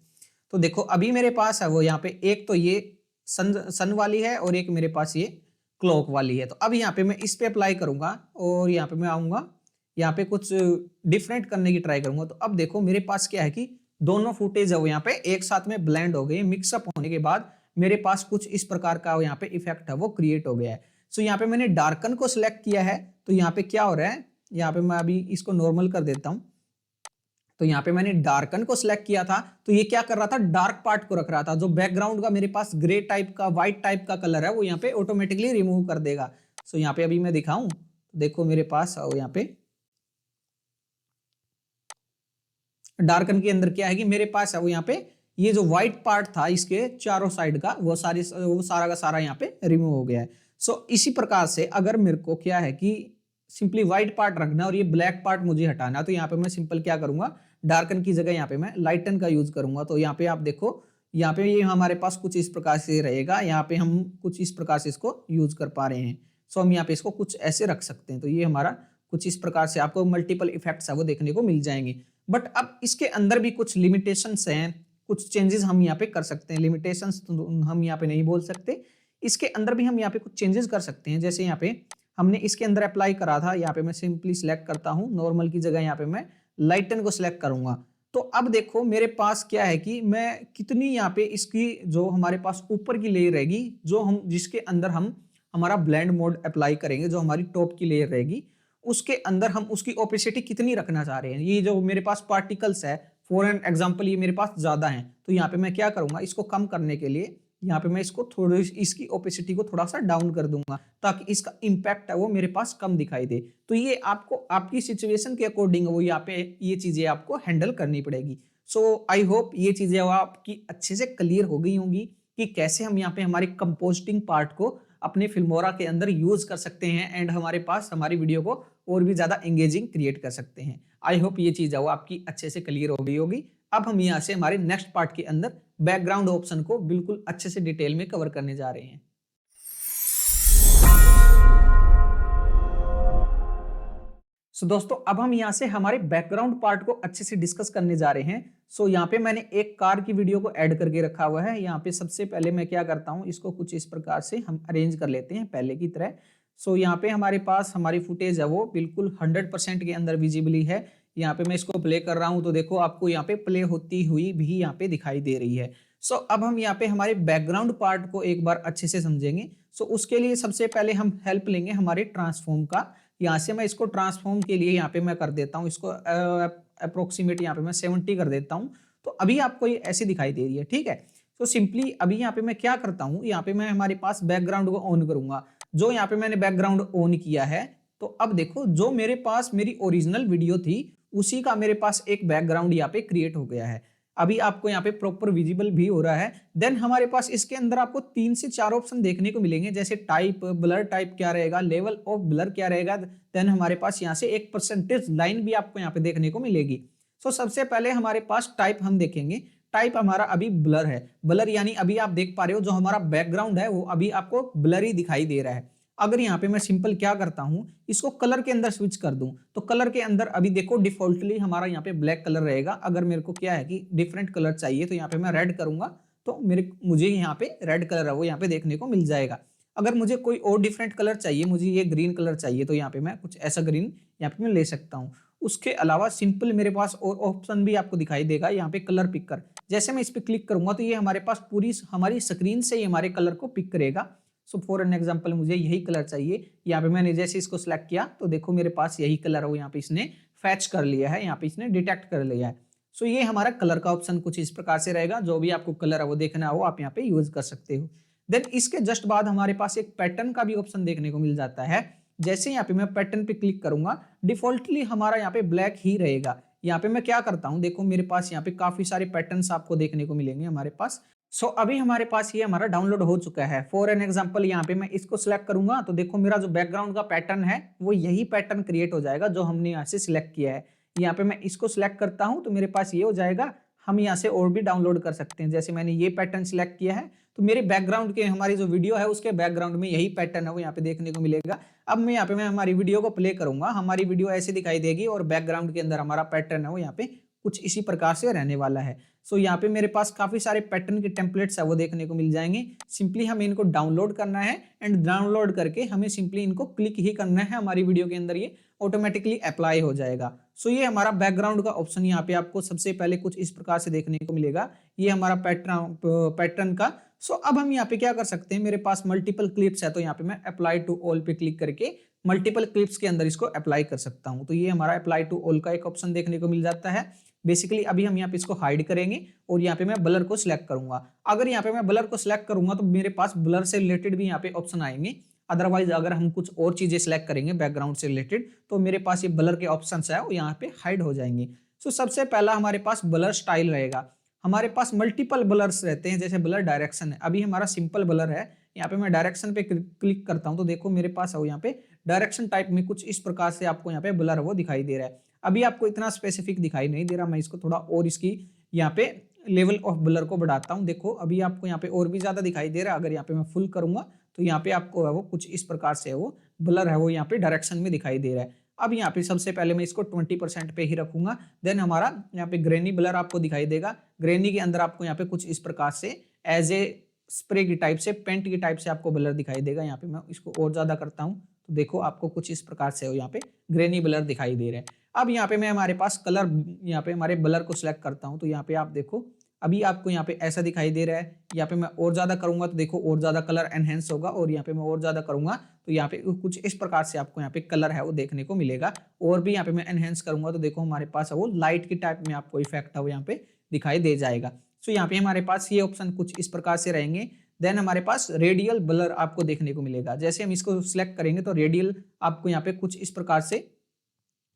तो देखो अभी मेरे पास है वो यहाँ पे एक तो ये सन वाली है और एक मेरे पास ये क्लॉक वाली है। तो अब यहाँ पे मैं इस पे अप्लाई करूंगा और यहाँ पे मैं आऊंगा, यहाँ पे कुछ डिफरेंट करने की ट्राई करूंगा। तो अब देखो मेरे पास क्या है कि दोनों फुटेज है वो यहाँ पे एक साथ में ब्लेंड हो गए, मिक्सअप होने के बाद मेरे पास कुछ इस प्रकार का यहाँ पे इफेक्ट है वो क्रिएट हो गया है। सो यहाँ पे मैंने डार्कन को सिलेक्ट किया है, तो यहाँ पे क्या हो रहा है, यहाँ पे मैं अभी इसको नॉर्मल कर देता हूँ। तो यहाँ पे मैंने डार्कन को सिलेक्ट किया था, तो ये क्या कर रहा था, डार्क पार्ट को रख रहा था। जो बैकग्राउंड का मेरे पास ग्रे टाइप का व्हाइट टाइप का कलर है वो यहाँ पे ऑटोमेटिकली रिमूव कर देगा। सो यहाँ पे अभी मैं दिखाऊं, देखो मेरे पास यहाँ पे डार्कन के अंदर क्या है कि मेरे पास है वो यहाँ पे ये जो व्हाइट पार्ट था इसके चारों साइड का वो सारा का सारा यहाँ पे रिमूव हो गया है। सो इसी प्रकार से अगर मेरे को क्या है कि सिंपली व्हाइट पार्ट रखना और ये ब्लैक पार्ट मुझे हटाना, तो यहाँ पे मैं सिंपल क्या करूंगा, डार्कन की जगह यहाँ पे मैं लाइटन का यूज करूंगा। तो यहाँ पे आप देखो यहाँ पे ये हमारे पास कुछ इस प्रकार से रहेगा, यहाँ पे हम कुछ इस प्रकार से इसको यूज कर पा रहे हैं। सो हम यहाँ पे इसको कुछ ऐसे रख सकते हैं। तो ये हमारा कुछ इस प्रकार से आपको मल्टीपल इफेक्ट्स है वो देखने को मिल जाएंगे। बट अब इसके अंदर भी कुछ लिमिटेशंस हैं, कुछ चेंजेस हम यहाँ पे कर सकते हैं। लिमिटेशंस तो हम यहाँ पे नहीं बोल सकते, इसके अंदर भी हम यहाँ पे कुछ चेंजेस कर सकते हैं। जैसे यहाँ पे हमने इसके अंदर अप्लाई करा था, यहाँ पे मैं सिंपली सिलेक्ट करता हूँ, नॉर्मल की जगह यहाँ पे मैं लाइटन को सिलेक्ट करूंगा। तो अब देखो मेरे पास क्या है कि मैं कितनी यहाँ पे इसकी जो हमारे पास ऊपर की लेयर रहेगी, जो हम जिसके अंदर हम हमारा ब्लेंड मोड अप्लाई करेंगे, जो हमारी टॉप की लेयर रहेगी उसके अंदर हम उसकी ओपेसिटी कितनी रखना चाह रहे हैं। ये जो मेरे पास पार्टिकल्स है फॉर एन एग्जाम्पल ये मेरे पास ज्यादा है, तो यहाँ पे मैं क्या करूंगा, इसको कम करने के लिए यहाँ पे मैं इसको थोड़ी इसकी ओपेसिटी को थोड़ा सा डाउन कर दूंगा ताकि इसका इम्पैक्ट है वो मेरे पास कम दिखाई दे। तो ये आपको आपकी सिचुएशन के अकॉर्डिंग वो यहाँ पे ये चीजें आपको हैंडल करनी पड़ेगी। सो आई होप ये चीजें आपकी अच्छे से क्लियर हो गई होंगी कि कैसे हम यहाँ पे हमारी कंपोस्टिंग पार्ट को अपने फिल्मोरा के अंदर यूज कर सकते हैं एंड हमारे पास हमारी वीडियो को और भी ज्यादा एंगेजिंग क्रिएट कर सकते हैं। आई होप ये चीज है वो आपकी अच्छे से क्लियर हो गई होगी। अब हम यहाँ से हमारे नेक्स्ट पार्ट के अंदर बैकग्राउंड ऑप्शन को बिल्कुल अच्छे से डिटेल में कवर करने जा रहे हैं। सो दोस्तों अब हम यहाँ से हमारे बैकग्राउंड पार्ट को अच्छे से डिस्कस करने जा रहे हैं। सो यहाँ पे मैंने एक कार की वीडियो को ऐड करके रखा हुआ है। यहाँ पे सबसे पहले मैं क्या करता हूँ, इसको कुछ इस प्रकार से हम अरेंज कर लेते हैं पहले की तरह। सो यहाँ पे हमारे पास हमारी फुटेज है वो बिल्कुल 100% के अंदर विजिबली है। यहाँ पे मैं इसको प्ले कर रहा हूँ तो देखो आपको यहाँ पे प्ले होती हुई भी यहाँ पे दिखाई दे रही है। सो अब हम यहाँ पे हमारे बैकग्राउंड पार्ट को एक बार अच्छे से समझेंगे। सो उसके लिए सबसे पहले हम हेल्प लेंगे हमारे ट्रांसफॉर्म का। यहाँ से मैं इसको ट्रांसफॉर्म के लिए यहाँ पे मैं कर देता हूँ इसको अप्रोक्सीमेट यहाँ पे मैं 70 कर देता हूँ। तो अभी आपको ये ऐसी दिखाई दे रही है, ठीक है। तो सिंपली अभी यहाँ पे मैं क्या करता हूँ, यहाँ पे मैं हमारे पास बैकग्राउंड को ऑन करूंगा। जो यहाँ पे मैंने बैकग्राउंड ऑन किया है, तो अब देखो जो मेरे पास मेरी ओरिजिनल वीडियो थी उसी का मेरे पास एक बैकग्राउंड यहाँ पे क्रिएट हो गया है। अभी आपको यहाँ पे प्रॉपर विजिबल भी हो रहा है। देन हमारे पास इसके अंदर आपको 3 से 4 ऑप्शन देखने को मिलेंगे, जैसे टाइप, ब्लर टाइप क्या रहेगा, लेवल ऑफ ब्लर क्या रहेगा। देन हमारे पास यहाँ से एक परसेंटेज लाइन भी आपको यहाँ पे देखने को मिलेगी। सो सबसे पहले हमारे पास टाइप हम देखेंगे। टाइप हमारा अभी ब्लर है, ब्लर यानी अभी आप देख पा रहे हो जो हमारा बैकग्राउंड है वो अभी आपको ब्लर ही दिखाई दे रहा है। अगर यहाँ पे मैं सिंपल क्या करता हूँ, इसको कलर के अंदर स्विच कर दूं, तो कलर के अंदर अभी देखो डिफॉल्टली हमारा यहाँ पे ब्लैक कलर रहेगा। अगर मेरे को क्या है कि डिफरेंट कलर चाहिए तो यहाँ पे मैं रेड करूंगा, तो मुझे यहाँ पे रेड कलर है वो यहाँ पे देखने को मिल जाएगा। अगर मुझे कोई और डिफरेंट कलर चाहिए, मुझे ये ग्रीन कलर चाहिए, तो यहाँ पे मैं कुछ ऐसा ग्रीन यहाँ पे मैं ले सकता हूँ। उसके अलावा सिंपल मेरे पास और ऑप्शन भी आपको दिखाई देगा, यहाँ पे कलर पिकर। जैसे मैं इस पर क्लिक करूंगा तो ये हमारे पास पूरी हमारी स्क्रीन से ही हमारे कलर को पिक करेगा। सो फॉर एन एग्जांपल मुझे यही कलर चाहिए, यहाँ पे मैंने जैसे इसको सिलेक्ट किया तो देखो मेरे पास यही कलर है, यहाँ पे इसने फैच कर लिया है, यहाँ पे इसने डिटेक्ट कर लिया है। सो ये हमारा कलर का ऑप्शन कुछ इस प्रकार से रहेगा। जो भी आपको कलर है वो देखना हो आप यहाँ पे यूज कर सकते हो। देन इसके जस्ट बाद हमारे पास एक पैटर्न का भी ऑप्शन देखने को मिल जाता है। जैसे यहाँ पे मैं पैटर्न पे क्लिक करूंगा, डिफॉल्टली हमारा यहाँ पे ब्लैक ही रहेगा। यहाँ पे मैं क्या करता हूँ, देखो मेरे पास यहाँ पे काफी सारे पैटर्न्स आपको देखने को मिलेंगे हमारे पास। सो अभी हमारे पास ये हमारा डाउनलोड हो चुका है। फॉर एन एग्जांपल यहाँ पे मैं इसको सिलेक्ट करूंगा तो देखो मेरा जो बैकग्राउंड का पैटर्न है वो यही पैटर्न क्रिएट हो जाएगा जो हमने यहाँ से सिलेक्ट किया है। यहाँ पे मैं इसको सिलेक्ट करता हूँ तो मेरे पास ये हो जाएगा। हम यहाँ से और भी डाउनलोड कर सकते हैं। जैसे मैंने ये पैटर्न सिलेक्ट किया है तो मेरे बैकग्राउंड के हमारी जो वीडियो है उसके बैकग्राउंड में यही पैटर्न है वो यहाँ पे देखने को मिलेगा। अब मैं यहाँ पे हमारी वीडियो को प्ले करूंगा, हमारी वीडियो ऐसे दिखाई देगी और बैकग्राउंड के अंदर हमारा पैटर्न है वो यहाँ पे कुछ इसी प्रकार से रहने वाला है। सो यहाँ पे मेरे पास काफी सारे पैटर्न के टेम्पलेट्स है वो देखने को मिल जाएंगे। सिंपली हमें इनको डाउनलोड करना है एंड डाउनलोड करके हमें सिंपली इनको क्लिक ही करना है, हमारी वीडियो के अंदर ये ऑटोमेटिकली अप्लाई हो जाएगा। सो ये हमारा बैकग्राउंड का ऑप्शन यहाँ पे आपको सबसे पहले कुछ इस प्रकार से देखने को मिलेगा। ये हमारा पैटर्न का। सो अब हम यहाँ पे क्या कर सकते हैं, मेरे पास मल्टीपल क्लिप्स है तो यहाँ पे मैं अप्लाई टू ऑल पे क्लिक करके मल्टीपल क्लिप्स के अंदर इसको अप्लाई कर सकता हूँ। तो ये हमारा अप्लाई टू ऑल का एक ऑप्शन देखने को मिल जाता है। बेसिकली अभी हम यहाँ पे इसको हाइड करेंगे और यहाँ पे मैं ब्लर को सिलेक्ट करूंगा। अगर यहाँ पे मैं ब्लर को सिलेक्ट करूंगा तो मेरे पास ब्लर से रिलेटेड भी यहाँ पे ऑप्शन आएंगे। अदरवाइज अगर हम कुछ और चीजें सिलेक्ट करेंगे बैकग्राउंड से रिलेटेड तो मेरे पास ये ब्लर के ऑप्शन है वो यहाँ पे हाइड हो जाएंगे। सो सबसे पहला हमारे पास ब्लर स्टाइल रहेगा। हमारे पास मल्टीपल ब्लर्स रहते हैं, जैसे ब्लर डायरेक्शन है। अभी हमारा सिंपल ब्लर है, यहाँ पे मैं डायरेक्शन पे क्लिक करता हूँ तो देखो मेरे पास यहाँ पे डायरेक्शन टाइप में कुछ इस प्रकार से आपको यहाँ पे ब्लर वो दिखाई दे रहा है। अभी आपको इतना स्पेसिफिक दिखाई नहीं दे रहा, मैं इसको थोड़ा और इसकी यहाँ पे लेवल ऑफ ब्लर को बढ़ाता हूँ। देखो अभी आपको यहाँ पे और भी ज्यादा दिखाई दे रहा है। अगर यहाँ पे मैं फुल करूंगा तो यहाँ पे आपको है वो कुछ इस प्रकार से वो ब्लर है वो यहाँ पे डायरेक्शन में दिखाई दे रहा है। अब यहाँ पे सबसे पहले मैं इसको 20% पे ही रखूंगा। देन हमारा यहाँ पे ग्रेनी ब्लर आपको दिखाई देगा। ग्रेनी के अंदर आपको यहाँ पे कुछ इस प्रकार से एज ए स्प्रे की टाइप से, पेंट की टाइप से आपको ब्लर दिखाई देगा। यहाँ पे मैं इसको और ज्यादा करता हूँ तो देखो आपको कुछ इस प्रकार से यहाँ पे ग्रेनी ब्लर दिखाई दे रहा है। अब यहाँ पे मैं हमारे पास कलर, यहाँ पे हमारे ब्लर को सिलेक्ट करता हूँ तो यहाँ पे आप देखो अभी आपको यहाँ पे ऐसा दिखाई दे रहा है। यहाँ पे मैं और ज्यादा करूंगा तो देखो और ज्यादा कलर एनहेंस होगा और यहाँ पे मैं और ज्यादा करूंगा तो यहाँ पे कुछ इस प्रकार से आपको यहाँ पे कलर है वो देखने को मिलेगा। और भी यहाँ पे मैं एनहेंस करूंगा तो देखो हमारे पास वो लाइट की टाइप में आपको इफेक्ट है वो यहाँ पे दिखाई दे जाएगा। सो यहाँ पे हमारे पास ये ऑप्शन कुछ इस प्रकार से रहेंगे। देन हमारे पास रेडियल ब्लर आपको देखने को मिलेगा। जैसे हम इसको सिलेक्ट करेंगे तो रेडियल आपको यहाँ पे कुछ इस प्रकार से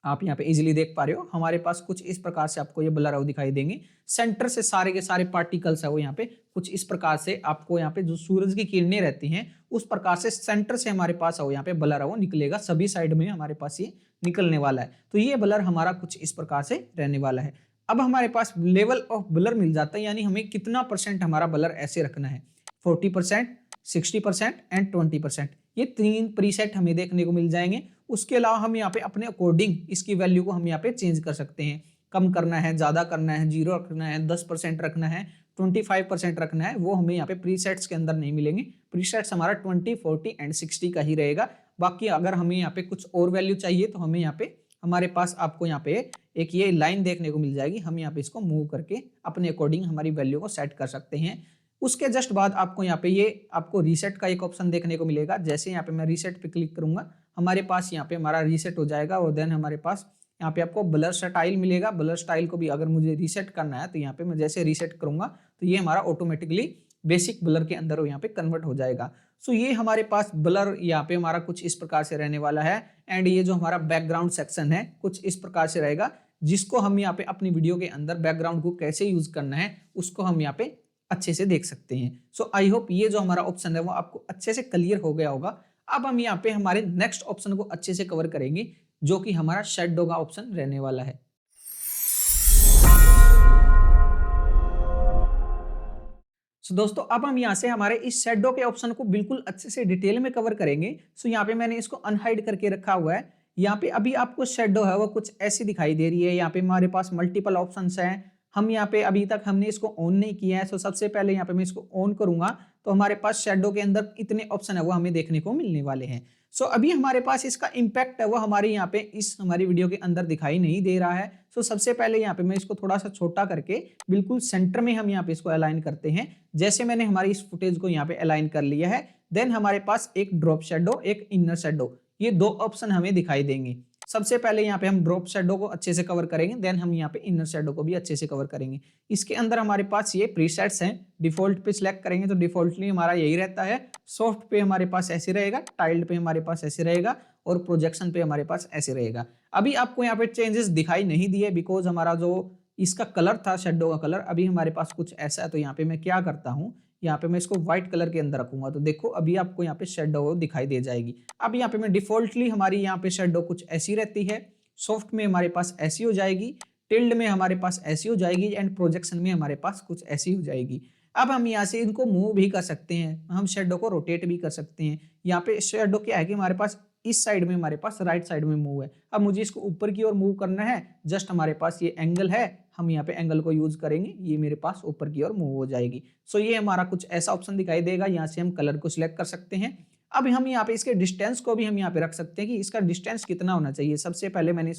आप यहाँ पे इजीली देख पा रहे हो, हमारे पास कुछ इस प्रकार से आपको ये ब्लर दिखाई देंगे। सेंटर से सारे के सारे पार्टिकल्स है वो यहाँ पे कुछ इस प्रकार से आपको यहाँ पे जो सूरज की किरणें रहती हैं उस प्रकार से सेंटर से हमारे पास यहाँ पे ब्लर है वो निकलेगा। सभी साइड में हमारे पास ये निकलने वाला है। तो ये ब्लर हमारा कुछ इस प्रकार से रहने वाला है। अब हमारे पास लेवल ऑफ ब्लर मिल जाता है, यानी हमें कितना % हमारा ब्लर ऐसे रखना है। 40%, 60% एंड 20%, ये 3 प्रीसेट हमें देखने को मिल जाएंगे। उसके अलावा हम यहाँ पे अपने अकॉर्डिंग इसकी वैल्यू को हम यहाँ पे चेंज कर सकते हैं। कम करना है, ज्यादा करना है, 0 रखना है, 10% रखना है, 25% रखना है, वो हमें यहाँ पे प्रीसेट्स के अंदर नहीं मिलेंगे। प्रीसेट्स हमारा 20, 40 एंड 60 का ही रहेगा। बाकी अगर हमें यहाँ पे कुछ और वैल्यू चाहिए तो हमें यहाँ पे हमारे पास आपको यहाँ पे एक ये लाइन देखने को मिल जाएगी। हम यहाँ पे इसको मूव करके अपने अकॉर्डिंग हमारी वैल्यू को सेट कर सकते हैं। उसके जस्ट बाद आपको यहाँ पे ये आपको रीसेट का एक ऑप्शन देखने को मिलेगा। जैसे यहाँ पे मैं रीसेट पे क्लिक करूंगा हमारे पास यहाँ पे हमारा रीसेट हो जाएगा और देन हमारे पास यहाँ पे आपको ब्लर स्टाइल मिलेगा। ब्लर स्टाइल को भी अगर मुझे रीसेट करना है तो यहाँ पे मैं जैसे रीसेट करूंगा तो ये हमारा ऑटोमेटिकली बेसिक ब्लर के अंदर यहाँ पे कन्वर्ट हो जाएगा। सो ये हमारे पास ब्लर यहाँ पे हमारा कुछ इस प्रकार से रहने वाला है। एंड ये जो हमारा बैकग्राउंड सेक्शन है कुछ इस प्रकार से रहेगा, जिसको हम यहाँ पे अपनी वीडियो के अंदर बैकग्राउंड को कैसे यूज करना है उसको हम यहाँ पे अच्छे से देख सकते हैं। सो आई होप ये जो हमारा ऑप्शन है वो आपको अच्छे से क्लियर हो गया होगा। अब हम यहाँ पे हमारे नेक्स्ट ऑप्शन को अच्छे से कवर करेंगे जो कि हमारा शैडो का ऑप्शन रहने वाला है। सो दोस्तों अब हम यहाँ से हमारे इस शैडो के ऑप्शन को बिल्कुल अच्छे से डिटेल में कवर करेंगे। सो यहाँ पे मैंने इसको अनहाइड करके रखा हुआ है। यहाँ पे अभी आपको शैडो है वो कुछ ऐसी दिखाई दे रही है। यहाँ पे हमारे पास मल्टीपल ऑप्शंस हैं। हम यहाँ पे अभी तक हमने इसको ऑन नहीं किया है। सो सबसे पहले यहाँ पे मैं इसको ऑन करूंगा तो हमारे पास शैडो के अंदर इतने ऑप्शन है वो हमें देखने को मिलने वाले हैं। सो अभी हमारे पास इसका इम्पैक्ट है वो हमारे यहाँ पे इस हमारी वीडियो के अंदर दिखाई नहीं दे रहा है। सो सबसे पहले यहाँ पे मैं इसको थोड़ा सा छोटा करके बिल्कुल सेंटर में हम यहाँ पे इसको अलाइन करते हैं। जैसे मैंने हमारी इस फुटेज को यहाँ पे अलाइन कर लिया है। देन हमारे पास एक ड्रॉप शैडो, एक इनर शैडो, ये 2 ऑप्शन हमें दिखाई देंगे। सबसे पहले यहाँ पे हम ड्रॉप शेडो को अच्छे से कवर करेंगे, देन हम यहाँ पे इनर शेडो को भी अच्छे से कवर करेंगे। इसके अंदर हमारे पास ये प्रीसेट्स हैं, डिफॉल्ट पे सिलेक्ट करेंगे तो डिफॉल्टली हमारा यही रहता है। सॉफ्ट पे हमारे पास ऐसे रहेगा, टाइल्ड पे हमारे पास ऐसे रहेगा और प्रोजेक्शन पे हमारे पास ऐसे रहेगा। अभी आपको यहाँ पे चेंजेस दिखाई नहीं दिए बिकॉज हमारा जो इसका कलर था, शेडो का कलर, अभी हमारे पास कुछ ऐसा है। तो यहाँ पे मैं क्या करता हूँ, यहाँ पे मैं इसको व्हाइट कलर के अंदर रखूंगा तो देखो अभी आपको यहाँ पे शेडो दिखाई दे जाएगी। अब यहाँ पे मैं डिफॉल्टली हमारी यहाँ पे शेडो कुछ ऐसी रहती है, सॉफ्ट में हमारे पास ऐसी हो जाएगी, टिल्ड में हमारे पास ऐसी हो जाएगी एंड प्रोजेक्शन में हमारे पास कुछ ऐसी हो जाएगी। अब हम यहाँ से इनको मूव भी कर सकते हैं, हम शेडो को रोटेट भी कर सकते हैं। यहाँ पे शेडो क्या है कि हमारे पास इस साइड में हमारे पास राइट साइड में मूव है। अब मुझे इसको ऊपर की ओर मूव करना है, जस्ट हमारे पास ये एंगल है, हम यहाँ पे एंगल को यूज करेंगे, ये मेरे पास ऊपर की ओर मूव हो जाएगी। सो ये हमारा कुछ ऐसा ऑप्शन दिखाई देगा। यहाँ से हम कलर को सिलेक्ट कर सकते हैं। अब हम यहाँ पे इसके डिस्टेंस को भी हम यहाँ पे रख सकते हैं कि इसका डिस्टेंस कितना होना चाहिए। सबसे पहले मैंने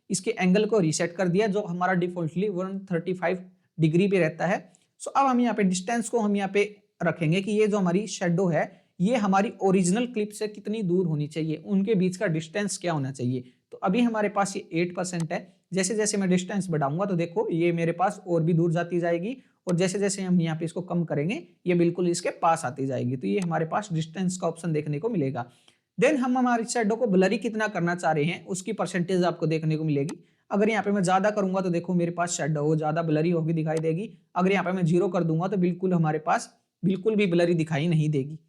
इसके एंगल को रीसेट कर दिया जो हमारा डिफॉल्टली 135 डिग्री पे रहता है। सो अब हम यहाँ पे डिस्टेंस को हम यहाँ पे रखेंगे कि ये जो हमारी शेडो है ये हमारी ओरिजिनल क्लिप से कितनी दूर होनी चाहिए, उनके बीच का डिस्टेंस क्या होना चाहिए। तो अभी हमारे पास ये 8% है, जैसे जैसे मैं डिस्टेंस बढ़ाऊंगा तो देखो ये मेरे पास और भी दूर जाती जाएगी और जैसे जैसे हम यहाँ पे इसको कम करेंगे ये बिल्कुल इसके पास आती जाएगी। तो ये हमारे पास डिस्टेंस का ऑप्शन देखने को मिलेगा। देन हम हमारी शेडो को ब्लरी कितना करना चाह रहे हैं उसकी परसेंटेज आपको देखने को मिलेगी। अगर यहाँ पे मैं ज्यादा करूंगा तो देखो मेरे पास शेडो ज्यादा ब्लरी होगी दिखाई देगी। अगर यहाँ पे मैं 0 कर दूंगा तो बिल्कुल हमारे पास बिल्कुल भी ब्लरी दिखाई नहीं देगी।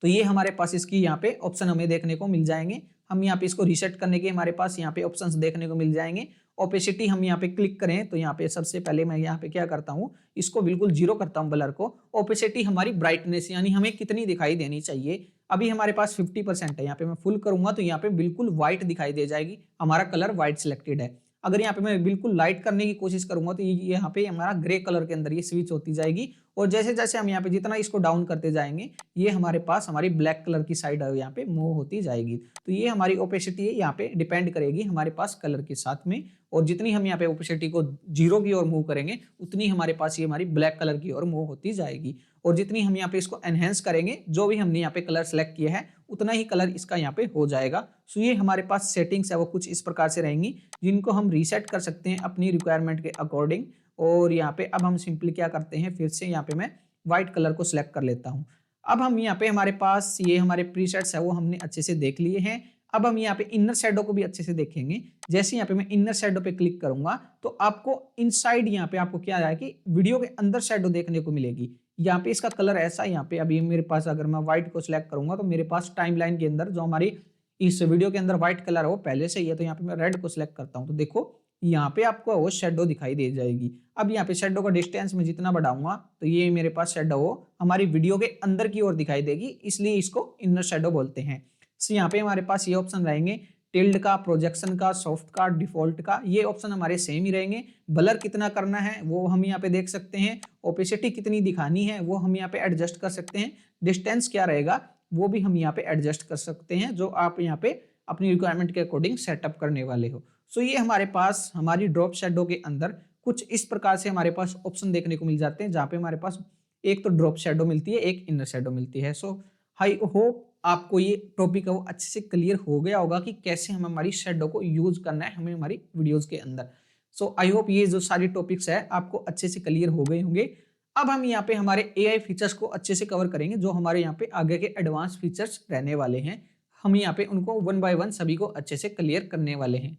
तो ये हमारे पास इसकी यहाँ पे ऑप्शन हमें देखने को मिल जाएंगे। हम यहाँ पे इसको रीसेट करने के हमारे पास यहाँ पे ऑप्शंस देखने को मिल जाएंगे। ओपेसिटी हम यहाँ पे क्लिक करें तो यहाँ पे सबसे पहले मैं यहाँ पे क्या करता हूँ, इसको बिल्कुल 0 करता हूँ ब्लर को। ओपेसिटी हमारी ब्राइटनेस यानी हमें कितनी दिखाई देनी चाहिए, अभी हमारे पास 50% है। यहाँ पे मैं फुल करूंगा तो यहाँ पे बिल्कुल व्हाइट दिखाई दे जाएगी, हमारा कलर व्हाइट सिलेक्टेड है। अगर यहाँ पे मैं बिल्कुल लाइट करने की कोशिश करूंगा तो ये यहाँ पे हमारा ग्रे कलर के अंदर ये स्विच होती जाएगी और जैसे जैसे हम यहाँ पे जितना इसको डाउन करते जाएंगे ये हमारे पास हमारी ब्लैक कलर की साइड यहाँ पे मूव होती जाएगी। तो ये हमारी ओपेसिटी है यहाँ पे डिपेंड करेगी हमारे पास कलर के साथ में, और जितनी हम यहाँ पे ओपेसिटी को 0 की ओर मूव करेंगे उतनी हमारे पास ये हमारी ब्लैक कलर की ओर मूव होती जाएगी। और जितनी हम यहाँ पे इसको एनहेंस करेंगे, जो भी हमने यहाँ पे कलर सेलेक्ट किया है उतना ही कलर इसका यहाँ पे हो जाएगा। सो ये हमारे पास सेटिंग्स है वो कुछ इस प्रकार से रहेंगी जिनको हम रीसेट कर सकते हैं अपनी रिक्वायरमेंट के अकॉर्डिंग। और यहाँ पे अब हम सिंपली क्या करते हैं, फिर से यहाँ पे मैं व्हाइट कलर को सिलेक्ट कर लेता हूँ। अब हम यहाँ पे हमारे पास ये हमारे प्रीसेट्स है वो हमने अच्छे से देख लिए हैं। अब हम यहाँ पे इनर शेडो को भी अच्छे से देखेंगे। जैसे यहाँ पे मैं इनर शेडो पे क्लिक करूंगा तो आपको इनसाइड यहाँ पे आपको क्या है कि वीडियो के अंदर शेडो देखने को मिलेगी। यहाँ पे इसका कलर ऐसा यहाँ पे अभी मेरे पास अगर मैं व्हाइट को सिलेक्ट करूंगा तो मेरे पास टाइमलाइन के अंदर जो हमारी इस वीडियो के अंदर व्हाइट कलर है वो पहले से ही है। तो यहाँ पे मैं रेड को सिलेक्ट करता हूँ तो देखो यहाँ पे आपको वो शेडो दिखाई दे जाएगी। अब यहाँ पे शेडो का डिस्टेंस में जितना बढ़ाऊंगा तो ये मेरे पास शेडो हमारी वीडियो के अंदर की ओर दिखाई देगी, इसलिए इसको इनर शेडो बोलते हैं। सो यहाँ पे हमारे पास ये ऑप्शन रहेंगे टिल्ड का, प्रोजेक्शन का, सॉफ्ट का, डिफॉल्ट का, ये ऑप्शन हमारे सेम ही रहेंगे। ब्लर कितना करना है वो हम यहाँ पे देख सकते हैं, ओपेसिटी कितनी दिखानी है वो हम यहाँ पे एडजस्ट कर सकते हैं, डिस्टेंस क्या रहेगा वो भी हम यहाँ पे एडजस्ट कर सकते हैं जो आप यहाँ पे अपनी रिक्वायरमेंट के अकॉर्डिंग सेटअप करने वाले हो। सो ये हमारे पास हमारी ड्रॉप शेडो के अंदर कुछ इस प्रकार से हमारे पास ऑप्शन देखने को मिल जाते हैं, जहाँ पे हमारे पास एक तो ड्रॉप शेडो मिलती है, एक इनर शेडो मिलती है। सो आई होप आपको ये टॉपिक है वो अच्छे से क्लियर हो गया होगा कि कैसे हमें हमारी शेडो को यूज करना है हमें हमारी वीडियोस के अंदर। सो आई होप ये जो सारी टॉपिक्स है आपको अच्छे से क्लियर हो गए होंगे। अब हम यहाँ पे हमारे एआई फीचर्स को अच्छे से कवर करेंगे जो हमारे यहाँ पे आगे के एडवांस फीचर्स रहने वाले हैं। हम यहाँ पे उनको 1 बाय 1 सभी को अच्छे से क्लियर करने वाले हैं।